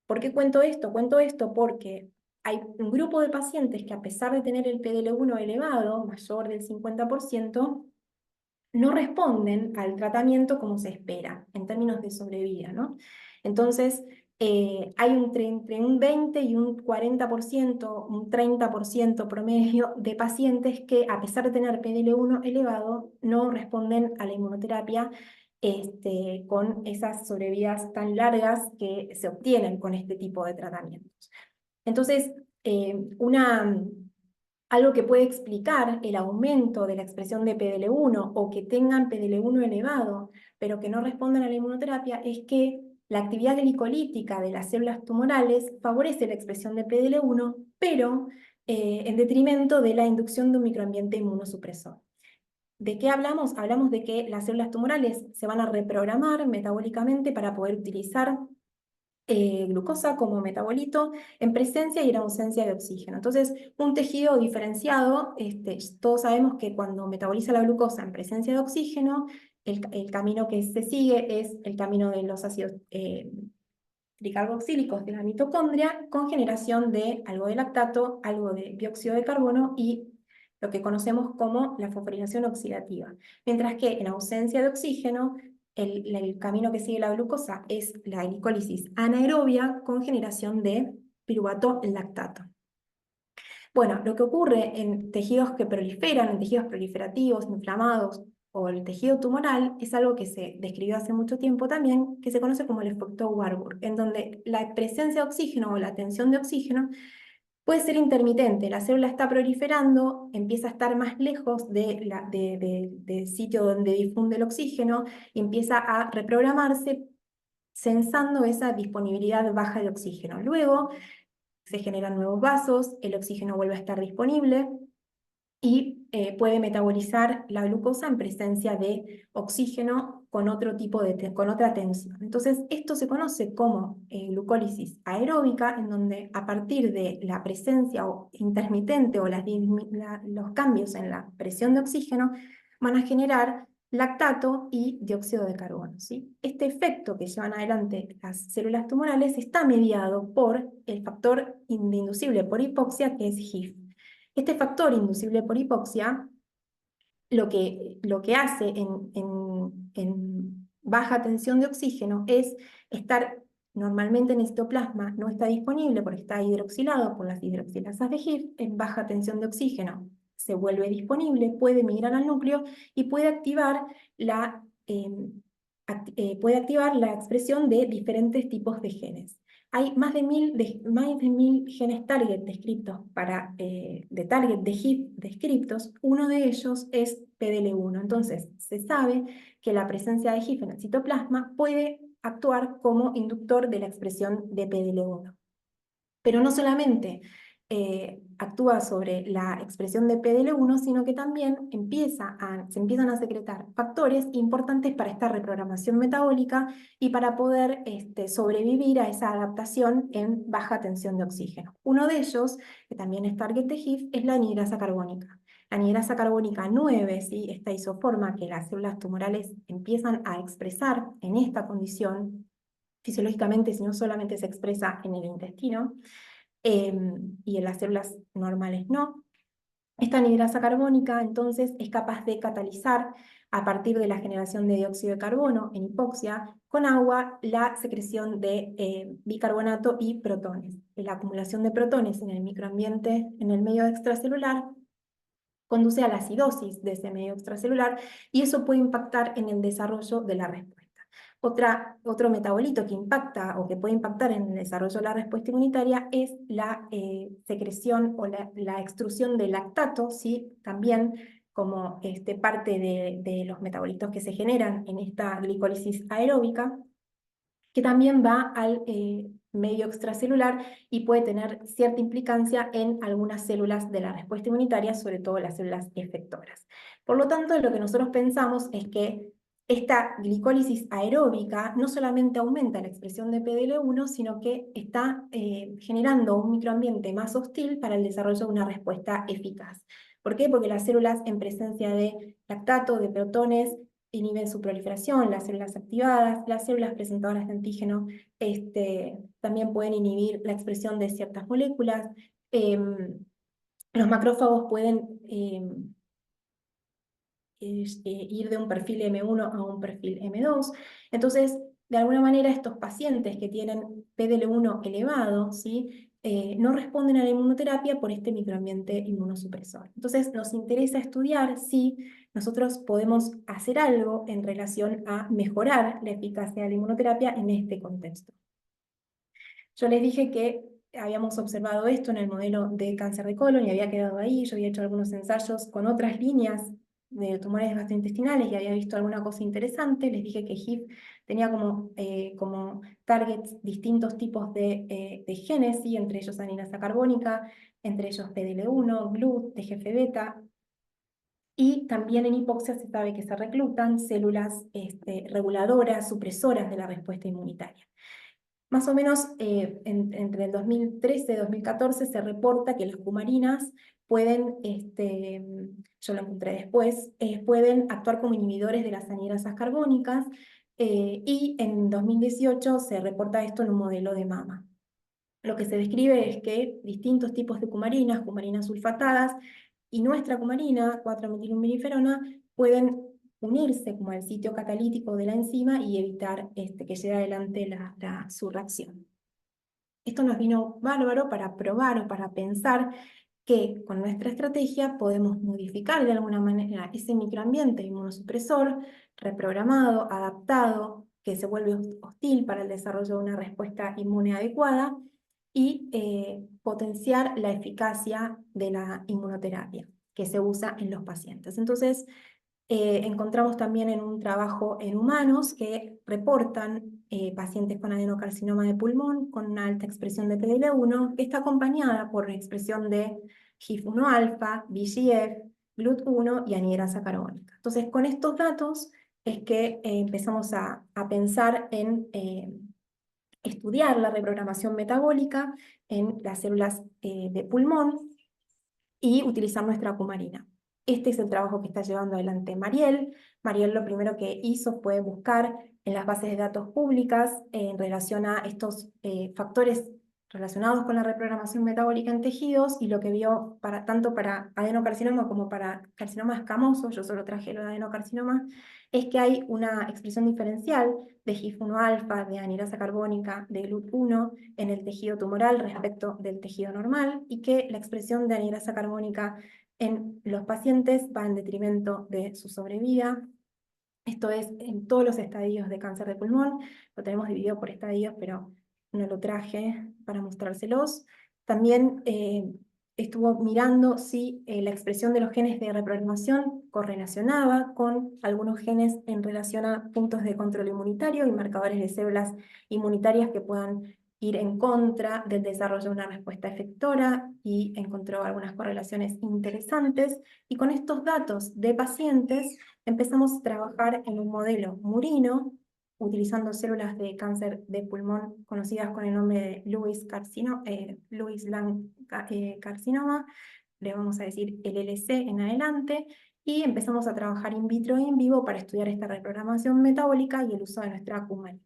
¿Por qué cuento esto? Cuento esto porque hay un grupo de pacientes que a pesar de tener el PDL1 elevado, mayor del 50%, no responden al tratamiento como se espera en términos de sobrevida, ¿no? Entonces, hay entre un 20 y un 40%, un 30% promedio de pacientes que, a pesar de tener PDL1 elevado, no responden a la inmunoterapia con esas sobrevidas tan largas que se obtienen con este tipo de tratamientos. Entonces, algo que puede explicar el aumento de la expresión de PDL1 o que tengan PDL1 elevado, pero que no respondan a la inmunoterapia, es que la actividad glicolítica de las células tumorales favorece la expresión de PDL1, pero en detrimento de la inducción de un microambiente inmunosupresor. ¿De qué hablamos? Hablamos de que las células tumorales se van a reprogramar metabólicamente para poder utilizar glucosa como metabolito en presencia y en ausencia de oxígeno. Entonces, un tejido diferenciado, todos sabemos que cuando metaboliza la glucosa en presencia de oxígeno, el camino que se sigue es el camino de los ácidos tricarboxílicos de la mitocondria con generación de algo de lactato, algo de dióxido de carbono y lo que conocemos como la fosforilación oxidativa. Mientras que en ausencia de oxígeno, el camino que sigue la glucosa es la glicólisis anaerobia con generación de piruvato lactato. Bueno, lo que ocurre en tejidos que proliferan, en tejidos proliferativos, inflamados, o el tejido tumoral, es algo que se describió hace mucho tiempo también, que se conoce como el efecto Warburg, en donde la presencia de oxígeno o la tensión de oxígeno puede ser intermitente. La célula está proliferando, empieza a estar más lejos del sitio donde difunde el oxígeno, y empieza a reprogramarse censando esa disponibilidad baja de oxígeno. Luego se generan nuevos vasos, el oxígeno vuelve a estar disponible y puede metabolizar la glucosa en presencia de oxígeno con otro tipo con otra tensión. Entonces, esto se conoce como glucólisis aeróbica, en donde a partir de la presencia intermitente o los cambios en la presión de oxígeno van a generar lactato y dióxido de carbono, ¿sí? Este efecto que llevan adelante las células tumorales está mediado por el factor inducible por hipoxia, que es HIF. Este factor inducible por hipoxia lo que hace en baja tensión de oxígeno es estar normalmente en el citoplasma, no está disponible porque está hidroxilado por las hidroxilasas de HIF, en baja tensión de oxígeno se vuelve disponible, puede migrar al núcleo y puede activar puede activar la expresión de diferentes tipos de genes. Hay más de 1000 genes target descritos de target de HIF descritos. Uno de ellos es PDL1. Entonces, se sabe que la presencia de HIF en el citoplasma puede actuar como inductor de la expresión de PDL1. Pero no solamente actúa sobre la expresión de PDL1, sino que también se empiezan a secretar factores importantes para esta reprogramación metabólica y para poder sobrevivir a esa adaptación en baja tensión de oxígeno. Uno de ellos, que también es target de HIF, es la anhidrasa carbónica. La anhidrasa carbónica 9, ¿sí? Esta isoforma que las células tumorales empiezan a expresar en esta condición, fisiológicamente, si no solamente se expresa en el intestino, y en las células normales no. Esta anhidrasa carbónica entonces es capaz de catalizar a partir de la generación de dióxido de carbono en hipoxia con agua la secreción de bicarbonato y protones. La acumulación de protones en el microambiente, en el medio extracelular, conduce a la acidosis de ese medio extracelular y eso puede impactar en el desarrollo de la respuesta. Otro metabolito que impacta o que puede impactar en el desarrollo de la respuesta inmunitaria es la secreción o la extrusión de lactato, ¿sí? También como parte de los metabolitos que se generan en esta glicólisis aeróbica, que también va al medio extracelular y puede tener cierta implicancia en algunas células de la respuesta inmunitaria, sobre todo las células efectoras. Por lo tanto, lo que nosotros pensamos es que esta glicólisis aeróbica no solamente aumenta la expresión de PDL1, sino que está generando un microambiente más hostil para el desarrollo de una respuesta eficaz. ¿Por qué? Porque las células en presencia de lactato, de protones, inhiben su proliferación, las células activadas, las células presentadoras de antígeno también pueden inhibir la expresión de ciertas moléculas. Los macrófagos pueden ir de un perfil M1 a un perfil M2. Entonces, de alguna manera, estos pacientes que tienen PDL1 elevado, ¿sí? No responden a la inmunoterapia por este microambiente inmunosupresor. Entonces, nos interesa estudiar si nosotros podemos hacer algo en relación a mejorar la eficacia de la inmunoterapia en este contexto. Yo les dije que habíamos observado esto en el modelo de cáncer de colon y había quedado ahí. Yo había hecho algunos ensayos con otras líneas de tumores gastrointestinales y había visto alguna cosa interesante. Les dije que HIF tenía como targets distintos tipos de genes, ¿sí? Entre ellos aninasa carbónica, entre ellos PDL1, GLUT, TGF-beta. Y también en hipoxia se sabe que se reclutan células reguladoras, supresoras de la respuesta inmunitaria. Más o menos entre el 2013 y 2014 se reporta que las cumarinas pueden, yo lo encontré después, pueden actuar como inhibidores de las anhidrasas carbónicas y en 2018 se reporta esto en un modelo de mama. Lo que se describe es que distintos tipos de cumarinas sulfatadas, y nuestra cumarina, 4-metilumbiliferona, pueden unirse como al sitio catalítico de la enzima y evitar que lleve adelante su reacción. Esto nos vino bárbaro para probar o para pensar que con nuestra estrategia podemos modificar de alguna manera ese microambiente inmunosupresor, reprogramado, adaptado, que se vuelve hostil para el desarrollo de una respuesta inmune adecuada, y potenciar la eficacia de la inmunoterapia que se usa en los pacientes. Entonces, encontramos también en un trabajo en humanos que reportan pacientes con adenocarcinoma de pulmón con una alta expresión de PDL1, que está acompañada por expresión de HIF-1 alfa, VEGF, GLUT1 y anhidrasa carbónica. Entonces, con estos datos es que empezamos a pensar en estudiar la reprogramación metabólica en las células de pulmón y utilizar nuestra cumarina. Este es el trabajo que está llevando adelante Mariel. Mariel lo primero que hizo fue buscar en las bases de datos públicas en relación a estos factores relacionados con la reprogramación metabólica en tejidos, y lo que vio tanto para adenocarcinoma como para carcinoma escamoso, yo solo traje lo de adenocarcinoma, es que hay una expresión diferencial de HIF-1 alfa, de anhidrasa carbónica, de GLUT1 en el tejido tumoral respecto del tejido normal, y que la expresión de anhidrasa carbónica en los pacientes va en detrimento de su sobrevida. Esto es en todos los estadios de cáncer de pulmón. Lo tenemos dividido por estadios, pero no lo traje para mostrárselos. También estuvo mirando si la expresión de los genes de reprogramación correlacionaba con algunos genes en relación a puntos de control inmunitario y marcadores de células inmunitarias que puedan ir en contra del desarrollo de una respuesta efectora, y encontró algunas correlaciones interesantes. Y con estos datos de pacientes empezamos a trabajar en un modelo murino, utilizando células de cáncer de pulmón conocidas con el nombre de Lewis-Lang carcinoma, le vamos a decir LLC en adelante, y empezamos a trabajar in vitro e in vivo para estudiar esta reprogramación metabólica y el uso de nuestra cumarina.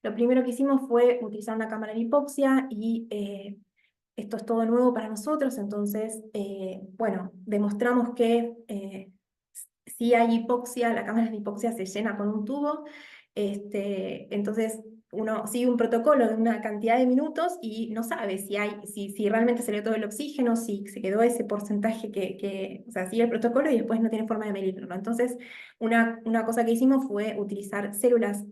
Lo primero que hicimos fue utilizar una cámara de hipoxia, y esto es todo nuevo para nosotros. Entonces, bueno, demostramos que si hay hipoxia, la cámara de hipoxia se llena con un tubo. Entonces uno sigue un protocolo de una cantidad de minutos y no sabe si realmente salió todo el oxígeno, si se quedó ese porcentaje o sea, sigue el protocolo y después no tiene forma de medirlo. Entonces, una cosa que hicimos fue utilizar células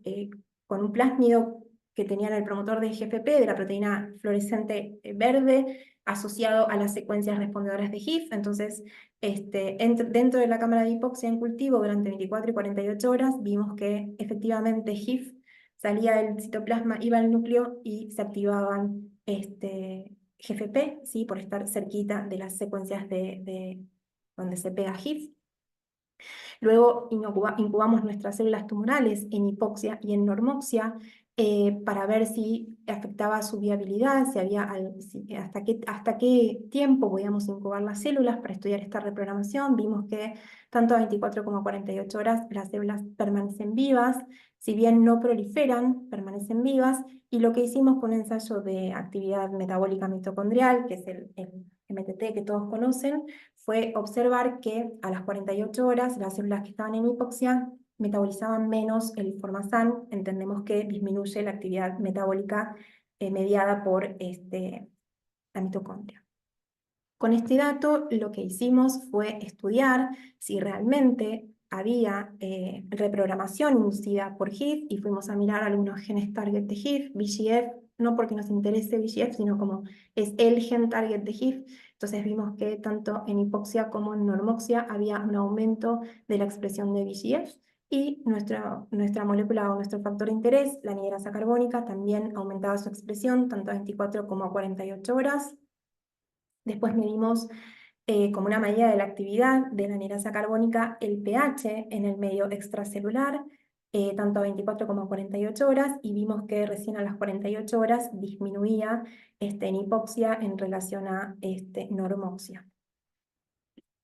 con un plásmido que tenían el promotor de GFP, de la proteína fluorescente verde, asociado a las secuencias respondedoras de HIF. Entonces, dentro de la cámara de hipoxia en cultivo durante 24 y 48 horas, vimos que efectivamente HIF salía del citoplasma, iba al núcleo y se activaban GFP, ¿sí? Por estar cerquita de las secuencias de donde se pega HIF. Luego incubamos nuestras células tumorales en hipoxia y en normoxia para ver si afectaba su viabilidad, si había, hasta qué tiempo podíamos incubar las células para estudiar esta reprogramación. Vimos que tanto a 24 como a 48 horas las células permanecen vivas, si bien no proliferan, permanecen vivas, y lo que hicimos con un ensayo de actividad metabólica mitocondrial, que es el MTT que todos conocen, fue observar que a las 48 horas las células que estaban en hipoxia metabolizaban menos el formazán. Entendemos que disminuye la actividad metabólica mediada por la mitocondria. Con este dato lo que hicimos fue estudiar si realmente había reprogramación inducida por HIF, y fuimos a mirar algunos genes target de HIF, VGF, no porque nos interese VGF, sino como es el gen target de HIF. Entonces vimos que tanto en hipoxia como en normoxia había un aumento de la expresión de VGF, y nuestra molécula o nuestro factor de interés, la anhidrasa carbónica, también aumentaba su expresión tanto a 24 como a 48 horas. Después medimos como una medida de la actividad de la anhidrasa carbónica el pH en el medio extracelular, tanto a 24 como a 48 horas, y vimos que recién a las 48 horas disminuía en hipoxia en relación a normoxia.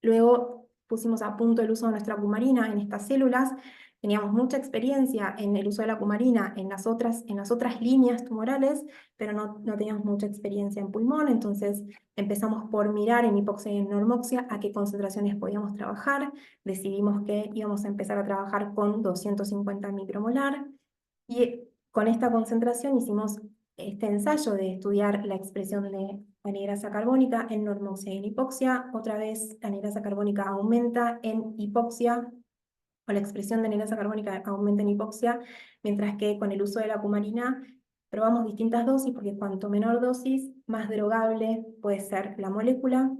Luego pusimos a punto el uso de nuestra cumarina en estas células. Teníamos mucha experiencia en el uso de la cumarina en las otras líneas tumorales, pero no teníamos mucha experiencia en pulmón. Entonces empezamos por mirar en hipoxia y en normoxia a qué concentraciones podíamos trabajar. Decidimos que íbamos a empezar a trabajar con 250 micromolar, y con esta concentración hicimos este ensayo de estudiar la expresión de anhidrasa carbónica en normoxia y en hipoxia. Otra vez la anhidrasa carbónica aumenta en hipoxia, o la expresión de anhidrasa carbónica aumenta en hipoxia, mientras que con el uso de la cumarina probamos distintas dosis, porque cuanto menor dosis, más drogable puede ser la molécula.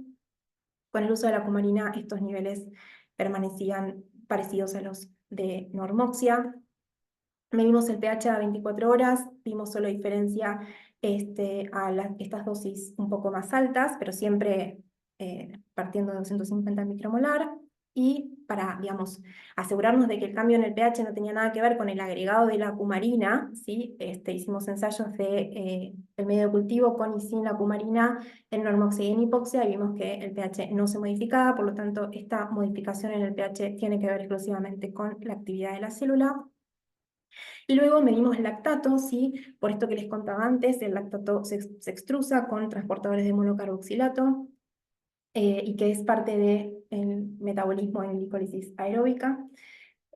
Con el uso de la cumarina estos niveles permanecían parecidos a los de normoxia. Medimos el pH a 24 horas, vimos solo diferencia a estas dosis un poco más altas, pero siempre partiendo de 250 micromolar. Y para, digamos, asegurarnos de que el cambio en el pH no tenía nada que ver con el agregado de la cumarina, ¿sí? Hicimos ensayos de el medio de cultivo con y sin la cumarina en normoxia y en hipoxia, y vimos que el pH no se modificaba. Por lo tanto, esta modificación en el pH tiene que ver exclusivamente con la actividad de la célula. Y luego medimos el lactato, ¿sí? Por esto que les contaba antes, el lactato se extrusa con transportadores de monocarboxilato, y que es parte del metabolismo en glicólisis aeróbica.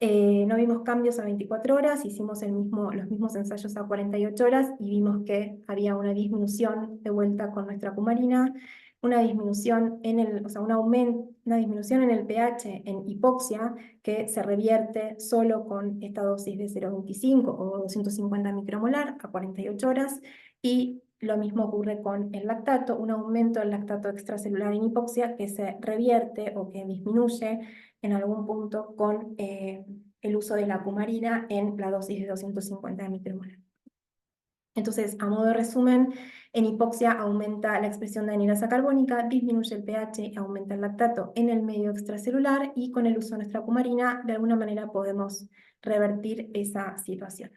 No vimos cambios a 24 horas, hicimos los mismos ensayos a 48 horas, y vimos que había una disminución de vuelta con nuestra cumarina, una disminución una disminución en el pH en hipoxia, que se revierte solo con esta dosis de 0,25 o 250 micromolar a 48 horas, y lo mismo ocurre con el lactato, un aumento del lactato extracelular en hipoxia que se revierte o que disminuye en algún punto con el uso de la cumarina en la dosis de 250 micromolar. Entonces, a modo de resumen, en hipoxia aumenta la expresión de anhidrasa carbónica, disminuye el pH, aumenta el lactato en el medio extracelular, y con el uso de nuestra cumarina, de alguna manera podemos revertir esa situación.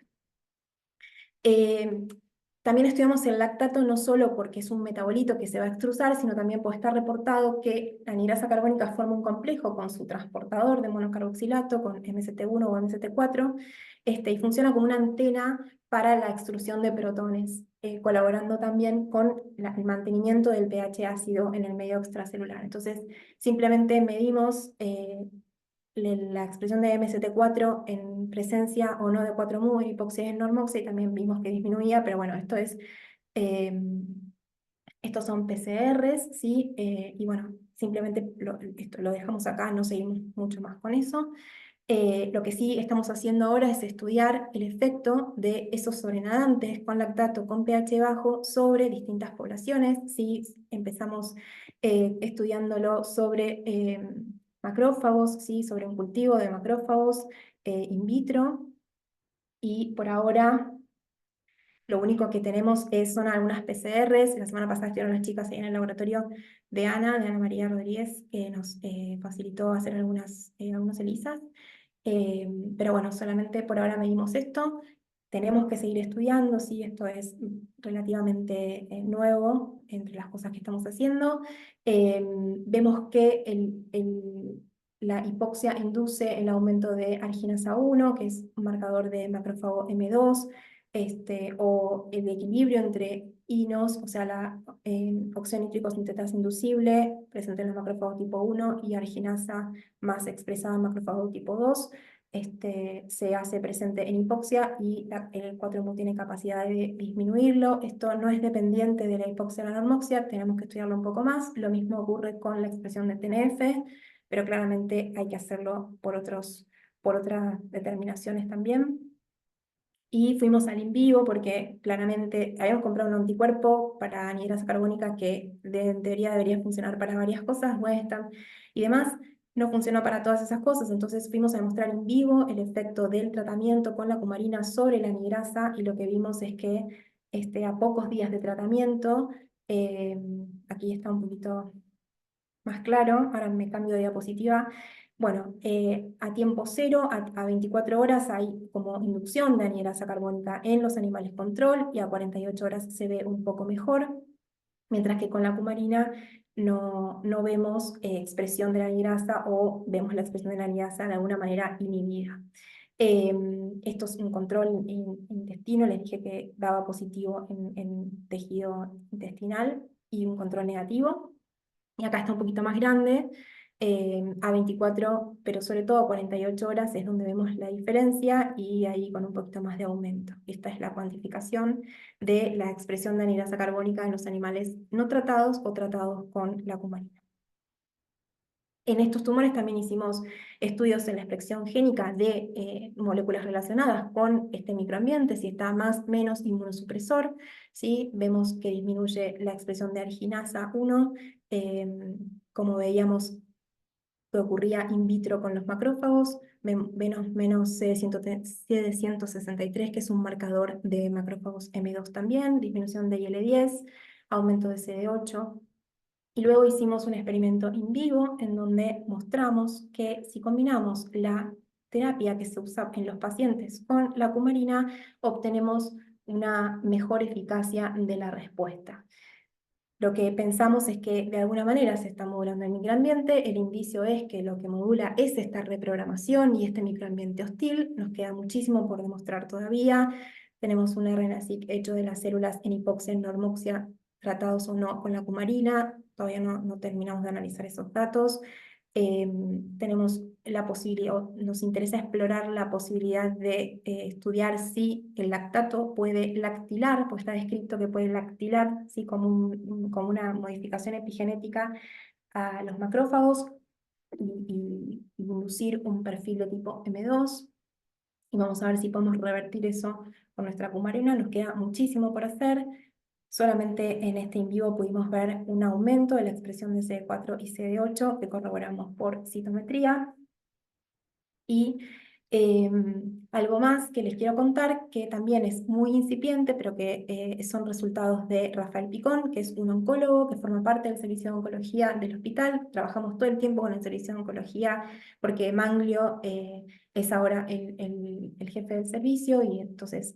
También estudiamos el lactato no solo porque es un metabolito que se va a extrusar, sino también porque está reportado que la anhidrasa carbónica forma un complejo con su transportador de monocarboxilato, con MST1 o MST4, y funciona como una antena para la extrusión de protones, colaborando también con el mantenimiento del pH ácido en el medio extracelular. Entonces, simplemente medimos la expresión de MST4 en presencia o no de 4-MU en hipoxia y en normoxia, y también vimos que disminuía, pero bueno, estos son PCRs, ¿sí? Y bueno, simplemente esto lo dejamos acá, no seguimos mucho más con eso. Lo que sí estamos haciendo ahora es estudiar el efecto de esos sobrenadantes con lactato con pH bajo sobre distintas poblaciones. ¿Sí? Empezamos estudiándolo sobre macrófagos, ¿sí? Sobre un cultivo de macrófagos in vitro, y por ahora lo único que tenemos son algunas PCRs. La semana pasada estuvieron las chicas ahí en el laboratorio de Ana María Rodríguez, que nos facilitó hacer algunos ELISAs. Pero bueno, solamente por ahora medimos esto. tenemos que seguir estudiando, sí, esto es relativamente nuevo entre las cosas que estamos haciendo. Vemos que la hipoxia induce el aumento de arginasa 1, que es un marcador de macrófago M2, o el equilibrio entre INOS, o sea, la óxido nítrico sintetasa inducible, presente en los macrófagos tipo 1, y arginasa más expresada en macrófago tipo 2, se hace presente en hipoxia y el 4-MU tiene capacidad de disminuirlo. Esto no es dependiente de la hipoxia o la normoxia, tenemos que estudiarlo un poco más. Lo mismo ocurre con la expresión de TNF, pero claramente hay que hacerlo por otras determinaciones también. Y fuimos al in vivo porque claramente habíamos comprado un anticuerpo para anhidrasa carbónica que en teoría debería funcionar para varias cosas, Westham y demás. No funcionó para todas esas cosas, entonces fuimos a demostrar en vivo el efecto del tratamiento con la cumarina sobre la anhidrasa y lo que vimos es que a pocos días de tratamiento, aquí está un poquito más claro, ahora me cambio de diapositiva. Bueno, a tiempo cero, a 24 horas hay como inducción de anhidrasa carbónica en los animales control y a 48 horas se ve un poco mejor, mientras que con la cumarina no vemos expresión de la anhidrasa o vemos la expresión de la anhidrasa de alguna manera inhibida. Esto es un control intestino, les dije que daba positivo en tejido intestinal y un control negativo. Y acá está un poquito más grande, a 24, pero sobre todo a 48 horas es donde vemos la diferencia y ahí con un poquito más de aumento. Esta es la cuantificación de la expresión de anhidrasa carbónica en los animales no tratados o tratados con la cumarina. En estos tumores también hicimos estudios en la expresión génica de moléculas relacionadas con este microambiente, si está más menos inmunosupresor, ¿sí? Vemos que disminuye la expresión de arginasa 1, como veíamos que ocurría in vitro con los macrófagos, menos CD163, que es un marcador de macrófagos M2 también, disminución de IL-10, aumento de CD8. Y luego hicimos un experimento in vivo en donde mostramos que si combinamos la terapia que se usa en los pacientes con la cumarina, obtenemos una mejor eficacia de la respuesta. Lo que pensamos es que de alguna manera se está modulando el microambiente, el indicio es que lo que modula es esta reprogramación y este microambiente hostil, nos queda muchísimo por demostrar todavía, tenemos un RNA-seq hecho de las células en hipoxia, en normoxia, tratados o no con la cumarina, todavía no terminamos de analizar esos datos. Tenemos la posibilidad, nos interesa explorar la posibilidad de estudiar si el lactato puede lactilar, pues está descrito que puede lactilar, ¿sí? Como una modificación epigenética a los macrófagos y inducir un perfil de tipo M2. Y vamos a ver si podemos revertir eso con nuestra cumarina. Nos queda muchísimo por hacer. Solamente en este in vivo pudimos ver un aumento de la expresión de CD4 y CD8 que corroboramos por citometría. Y algo más que les quiero contar, que también es muy incipiente, pero que son resultados de Rafael Picón, que es un oncólogo que forma parte del servicio de oncología del hospital. Trabajamos todo el tiempo con el servicio de oncología porque Manglio es ahora el jefe del servicio y entonces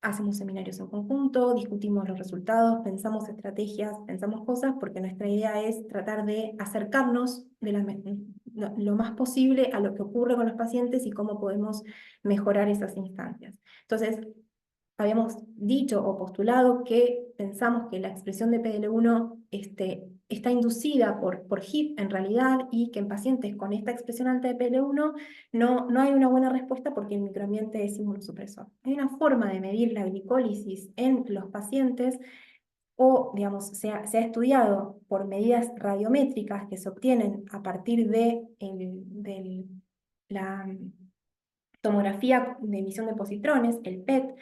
hacemos seminarios en conjunto, discutimos los resultados, pensamos estrategias, pensamos cosas, porque nuestra idea es tratar de acercarnos lo más posible a lo que ocurre con los pacientes y cómo podemos mejorar esas instancias. Entonces, habíamos dicho o postulado que pensamos que la expresión de PDL1 está inducida por HIP en realidad y que en pacientes con esta expresión alta de PDL1 no hay una buena respuesta porque el microambiente es inmunosupresor. Hay una forma de medir la glicólisis en los pacientes o, digamos, se ha estudiado por medidas radiométricas que se obtienen a partir de la tomografía de emisión de positrones, el PET,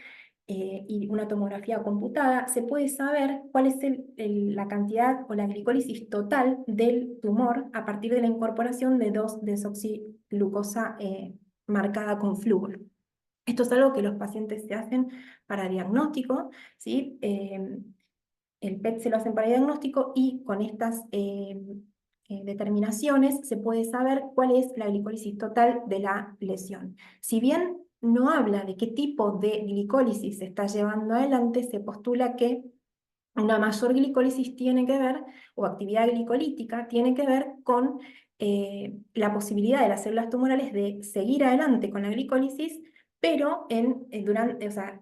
y una tomografía computada, se puede saber cuál es la cantidad o la glicólisis total del tumor a partir de la incorporación de 2-desoxiglucosa marcada con flúor. Esto es algo que los pacientes se hacen para diagnóstico, ¿sí? El PET se lo hacen para diagnóstico y con estas determinaciones se puede saber cuál es la glicólisis total de la lesión. Si bien no habla de qué tipo de glicólisis se está llevando adelante, se postula que una mayor glicólisis tiene que ver, o actividad glicolítica, tiene que ver con la posibilidad de las células tumorales de seguir adelante con la glicólisis, pero durante, o sea,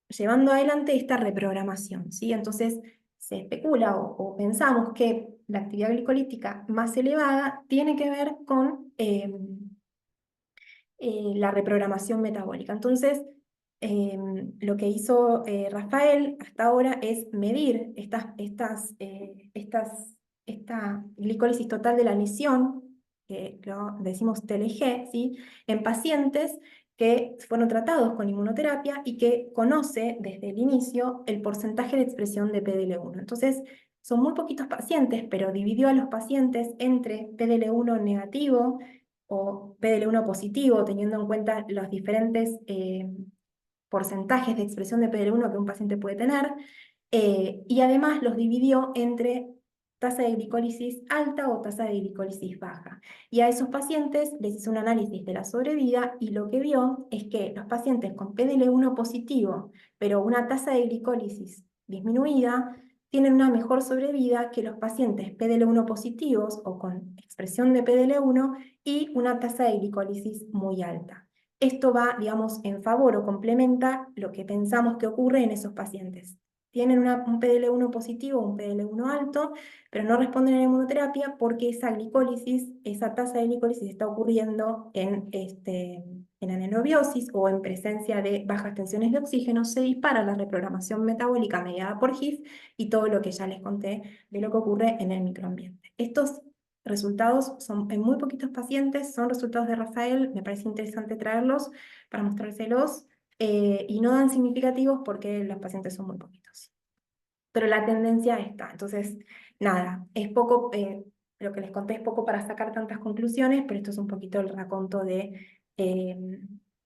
llevando adelante esta reprogramación, ¿sí? Entonces se especula o pensamos que la actividad glicolítica más elevada tiene que ver con la reprogramación metabólica. Entonces, lo que hizo Rafael hasta ahora es medir esta glicólisis total de la lesión, que lo decimos TLG, ¿sí? En pacientes que fueron tratados con inmunoterapia y que conoce desde el inicio el porcentaje de expresión de PDL1. Entonces, son muy poquitos pacientes, pero dividió a los pacientes entre PDL1 negativo o PDL1 positivo, teniendo en cuenta los diferentes porcentajes de expresión de PDL1 que un paciente puede tener, y además los dividió entre tasa de glicólisis alta o tasa de glicólisis baja. Y a esos pacientes les hizo un análisis de la sobrevida y lo que vio es que los pacientes con PDL1 positivo, pero una tasa de glicólisis disminuida, tienen una mejor sobrevida que los pacientes PDL1 positivos o con expresión de PDL1 y una tasa de glicólisis muy alta. Esto va, digamos, en favor o complementa lo que pensamos que ocurre en esos pacientes. Tienen un PDL1 positivo, un PDL1 alto, pero no responden a la inmunoterapia porque esa glicólisis, esa tasa de glicólisis está ocurriendo en anaerobiosis o en presencia de bajas tensiones de oxígeno, se dispara la reprogramación metabólica mediada por GIF y todo lo que ya les conté de lo que ocurre en el microambiente. Estos resultados son en muy poquitos pacientes, son resultados de Rafael, me parece interesante traerlos para mostrárselos, y no dan significativos porque los pacientes son muy poquitos. Pero la tendencia está. Entonces, nada, es poco, lo que les conté es poco para sacar tantas conclusiones, pero esto es un poquito el raconto eh,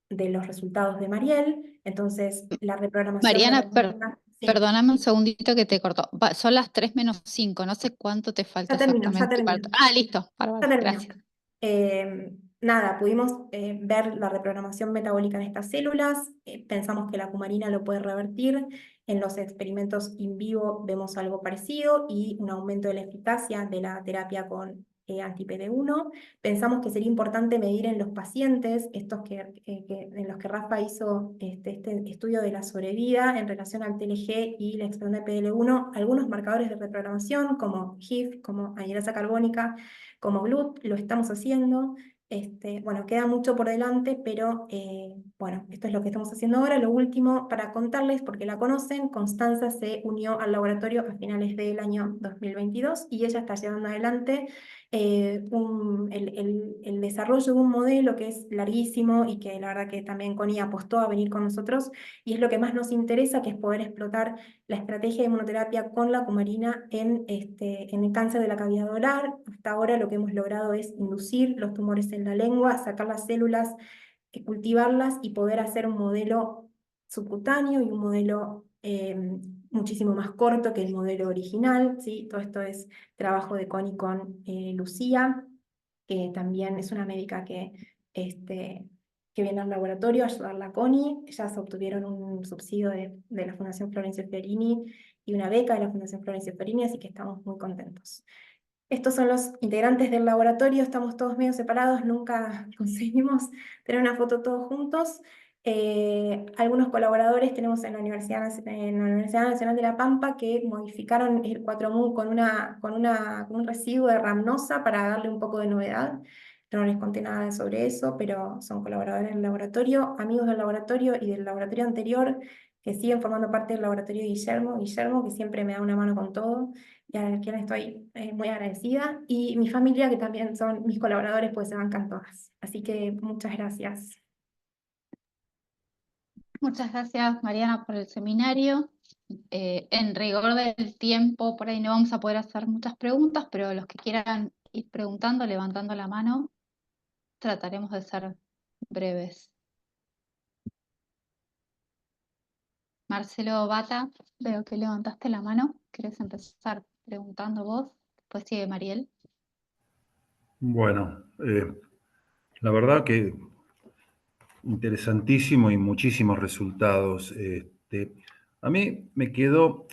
de los resultados de Mariel. Entonces, la reprogramación Mariana, metabólica, sí, perdóname un segundito que te cortó. Son las 3 menos 5. No sé cuánto te falta ya termino, ya exactamente. termino. Ah, listo, Ya bárbaro, terminó. gracias. Nada, pudimos ver la reprogramación metabólica en estas células, pensamos que la cumarina lo puede revertir, en los experimentos in vivo vemos algo parecido y un aumento de la eficacia de la terapia con anti-PD1. Pensamos que sería importante medir en los pacientes, en los que Rafa hizo este estudio de la sobrevida en relación al TLG y la expresión de PDL1, algunos marcadores de reprogramación como HIF, como anhidrasa carbónica, como GLUT, lo estamos haciendo. Bueno, queda mucho por delante, pero bueno, esto es lo que estamos haciendo ahora. Lo último para contarles, porque la conocen, Constanza se unió al laboratorio a finales del año 2022 y ella está llevando adelante el desarrollo de un modelo que es larguísimo y que la verdad que también Connie apostó a venir con nosotros y es lo que más nos interesa, que es poder explotar la estrategia de inmunoterapia con la cumarina en el cáncer de la cavidad oral. Hasta ahora lo que hemos logrado es inducir los tumores en la lengua, sacar las células, cultivarlas y poder hacer un modelo subcutáneo y un modelo muchísimo más corto que el modelo original, ¿sí? Todo esto es trabajo de Connie con Lucía, que también es una médica que viene al laboratorio a ayudarla a Connie. Ellas obtuvieron un subsidio de la Fundación Florencio Fiorini y una beca de la Fundación Florencio Fiorini, así que estamos muy contentos. Estos son los integrantes del laboratorio, estamos todos medio separados, nunca conseguimos tener una foto todos juntos. Algunos colaboradores tenemos en la Universidad Nacional de La Pampa que modificaron el 4-Mu con un residuo de Ramnosa para darle un poco de novedad. Yo no les conté nada sobre eso, pero son colaboradores del laboratorio, amigos del laboratorio y del laboratorio anterior que siguen formando parte del laboratorio de Guillermo, que siempre me da una mano con todo y a quien estoy muy agradecida, y mi familia, que también son mis colaboradores, pues se bancan todas. Así que muchas gracias. Muchas gracias, Mariana, por el seminario. En rigor del tiempo, por ahí no vamos a poder hacer muchas preguntas, pero los que quieran ir preguntando, levantando la mano, trataremos de ser breves. Marcelo Bata, veo que levantaste la mano. ¿Querés empezar preguntando vos? Después sigue Mariel. Bueno, la verdad que interesantísimo y muchísimos resultados. A mí me quedó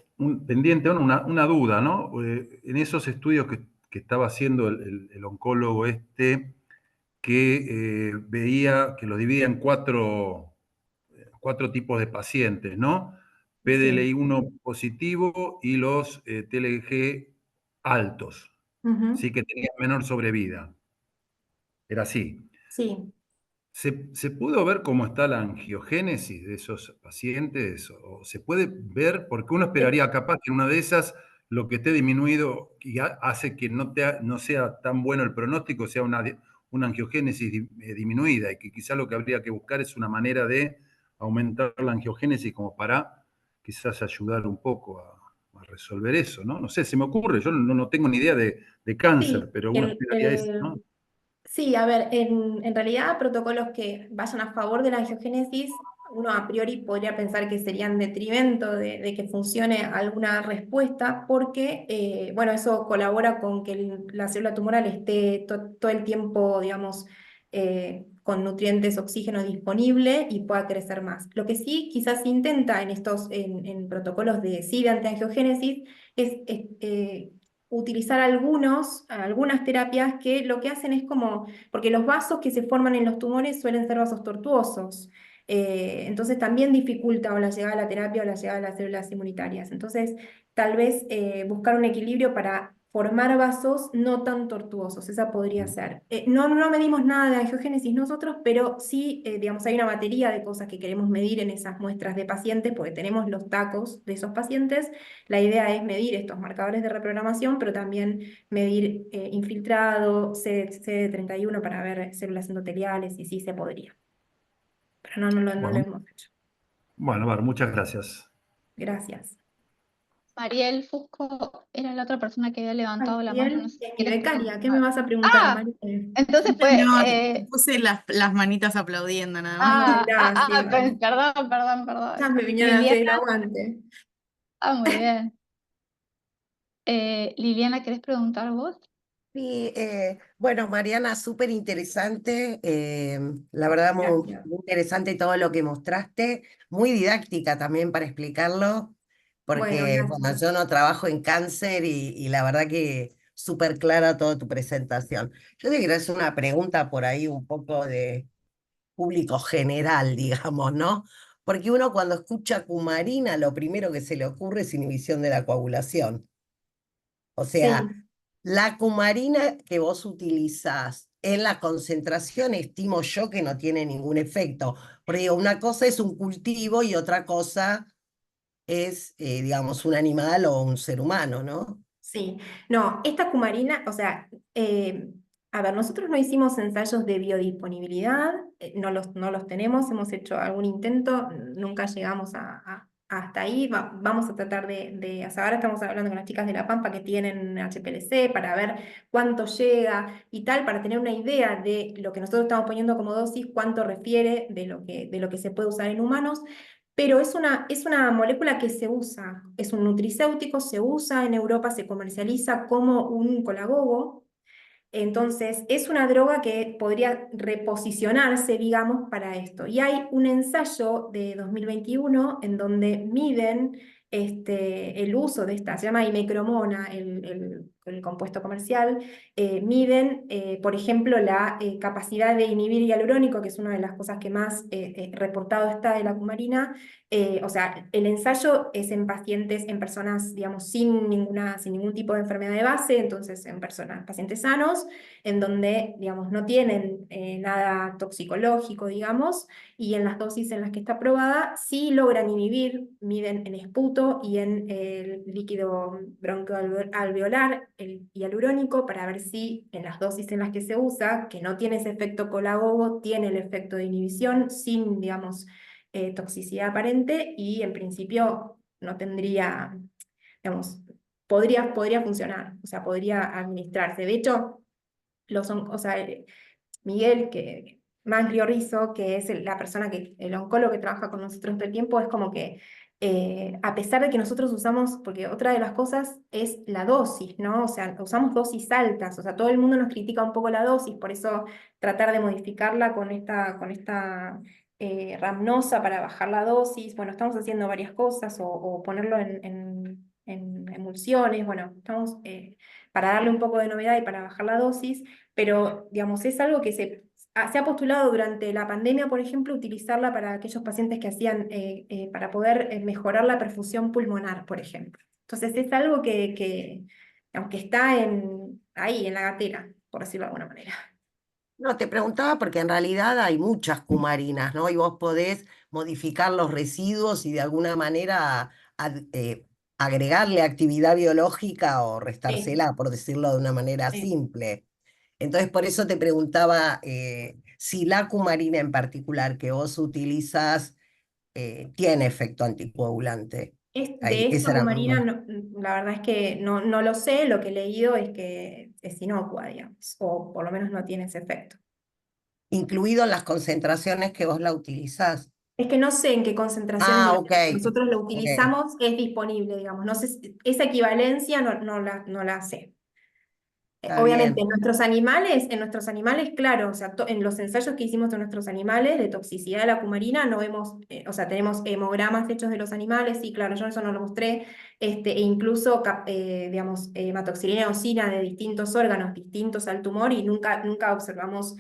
pendiente una duda, ¿no? En esos estudios que estaba haciendo el oncólogo que veía que lo dividía en cuatro tipos de pacientes, ¿no? Sí. PDL1 positivo y los TLG altos, Ujú. sí que tenían menor sobrevida. Era así. Sí. ¿Se pudo ver cómo está la angiogénesis de esos pacientes? ¿O se puede ver? Porque uno Eh, esperaría capaz que en una de esas lo que esté disminuido y hace que no sea tan bueno el pronóstico sea una angiogénesis disminuida y que quizás lo que habría que buscar es una manera de aumentar la angiogénesis como para quizás ayudar un poco a resolver eso, ¿no? No sé, se me ocurre, yo no tengo ni idea de cáncer, sí, pero uno esperaría eso, ¿no? sí, a ver, en realidad protocolos que vayan a favor de la angiogénesis, uno a priori podría pensar que serían en detrimento de que funcione alguna respuesta, porque, bueno, eso colabora con que la célula tumoral esté todo el tiempo, digamos, con nutrientes, oxígeno disponible y pueda crecer más. Lo que sí quizás se intenta en protocolos sí, de antiangiogénesis es utilizar algunas terapias que lo que hacen es como, porque los vasos que se forman en los tumores suelen ser vasos tortuosos, entonces también dificulta o la llegada a la terapia o la llegada a las células inmunitarias. Entonces, tal vez buscar un equilibrio para formar vasos no tan tortuosos, esa podría ser. No medimos nada de angiogénesis nosotros, pero sí, digamos, hay una batería de cosas que queremos medir en esas muestras de pacientes, porque tenemos los tacos de esos pacientes. La idea es medir estos marcadores de reprogramación, pero también medir infiltrado, CD31 para ver células endoteliales, y sí se podría. Pero no lo Bueno, hemos hecho. bueno, Bar, muchas gracias. Gracias. Mariel Fusco era la otra persona que había levantado la mano, no Mariel sé si es mi quieres becaria. ¿Qué me preguntar. vas a preguntar, Ah, Mariel? entonces fue, No, puse las manitas aplaudiendo nada más. Ay, pues, gracias. perdón. Ya me vinieron a hacer Liliana, el aguante. muy bien. Liliana, ¿querés preguntar vos? Sí, bueno, Mariana, súper interesante. La verdad, muy, Gracias. muy interesante todo lo que mostraste. Muy didáctica también para explicarlo, Bueno, porque bueno, gracias. yo no trabajo en cáncer y la verdad que súper clara toda tu presentación. Yo te quiero hacer una pregunta por ahí un poco de público general, digamos, ¿no? Porque uno cuando escucha cumarina, lo primero que se le ocurre es inhibición de la coagulación. O sea, Sí. la cumarina que vos utilizás en la concentración, estimo yo que no tiene ningún efecto. Porque digo, una cosa es un cultivo y otra cosa es, digamos, un animal o un ser humano, ¿no? Sí, no, esta cumarina, o sea, a ver, nosotros no hicimos ensayos de biodisponibilidad, no los tenemos, hemos hecho algún intento, nunca llegamos hasta ahí, vamos a tratar o sea, ahora estamos hablando con las chicas de La Pampa que tienen HPLC para ver cuánto llega y tal, para tener una idea de lo que nosotros estamos poniendo como dosis, cuánto refiere de lo que se puede usar en humanos. Pero es una molécula que se usa, es un nutricéutico, se usa en Europa, se comercializa como un colagogo. Entonces, es una droga que podría reposicionarse, digamos, para esto. Y hay un ensayo de 2021 en donde miden el uso de esta, se llama imecromona, el compuesto comercial, miden, por ejemplo, la capacidad de inhibir hialurónico, que es una de las cosas que más reportado está de la cumarina. O sea, el ensayo es en pacientes, en personas, digamos, sin ningún tipo de enfermedad de base, entonces en personas, pacientes sanos, en donde, digamos, no tienen nada toxicológico, digamos, y en las dosis en las que está probada, sí logran inhibir, miden en esputo y en el líquido broncoalveolar, el hialurónico, para ver si en las dosis en las que se usa, que no tiene ese efecto colagogo, tiene el efecto de inhibición sin, digamos, toxicidad aparente, y en principio no tendría, digamos, podría funcionar, o sea, podría administrarse. De hecho, o sea, Miguel, Manglio Rizzo, que es la persona el oncólogo que trabaja con nosotros todo el tiempo, es como que A pesar de que nosotros usamos, porque otra de las cosas es la dosis, ¿no? O sea, usamos dosis altas, o sea, todo el mundo nos critica un poco la dosis, por eso tratar de modificarla con esta Ramnosa para bajar la dosis. Bueno, estamos haciendo varias cosas, o ponerlo en emulsiones, bueno, estamos para darle un poco de novedad y para bajar la dosis, pero digamos, es algo que se ha postulado durante la pandemia, por ejemplo, utilizarla para aquellos pacientes que hacían, para poder mejorar la perfusión pulmonar, por ejemplo. Entonces es algo aunque está ahí, en la gatera, por decirlo de alguna manera. No, te preguntaba porque en realidad hay muchas cumarinas, ¿no? Y vos podés modificar los residuos y de alguna manera agregarle actividad biológica o Sí, restársela, por decirlo de una manera sí. simple. Entonces, por eso te preguntaba si la cumarina en particular que vos utilizás tiene efecto anticoagulante. De esta Esa era cumarina, la verdad es que no lo sé, lo que he leído es que es inocua, digamos, o por lo menos no tiene ese efecto. incluido en las concentraciones que vos la utilizás. Es que no sé en qué concentraciones Ah, ok, nosotros lo ok, utilizamos, es disponible, digamos. No sé, esa equivalencia no la sé. está Obviamente, bien. en nuestros animales, claro, o sea, en los ensayos que hicimos de nuestros animales de toxicidad de la cumarina, no vemos, o sea, tenemos hemogramas hechos de los animales, sí, claro, yo eso no lo mostré, e incluso, digamos, hematoxilina y eosina de distintos órganos distintos al tumor, y nunca observamos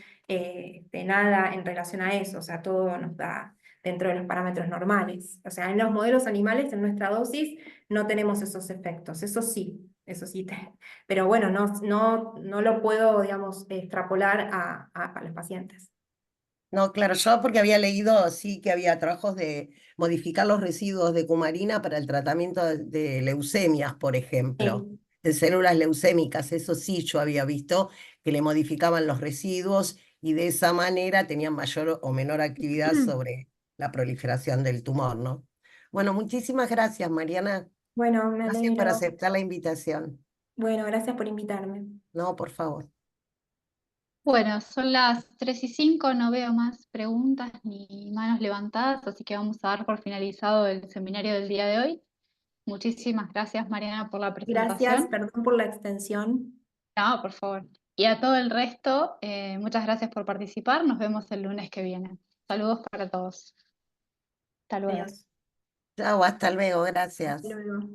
nada en relación a eso, o sea, todo nos da dentro de los parámetros normales. O sea, en los modelos animales, en nuestra dosis, no tenemos esos efectos, eso sí, pero bueno, no lo puedo, digamos, extrapolar a los pacientes. No, claro, yo porque había leído, sí, que había trabajos de modificar los residuos de cumarina para el tratamiento de leucemias, por ejemplo, Sí. de células leucémicas, eso sí, yo había visto que le modificaban los residuos y de esa manera tenían mayor o menor actividad sobre la proliferación del tumor, ¿no? Bueno, muchísimas gracias, Mariana. Bueno, me Gracias por alegro. aceptar la invitación. Bueno, gracias por invitarme. No, por favor. Bueno, son las 3:05, no veo más preguntas ni manos levantadas, así que vamos a dar por finalizado el seminario del día de hoy. Muchísimas gracias, Mariana, por la Gracias, presentación. perdón por la extensión. No, por favor. Y a todo el resto, muchas gracias por participar. Nos vemos el lunes que viene. Saludos para todos. Hasta luego. Adiós. Chao, hasta luego, Hasta gracias. luego.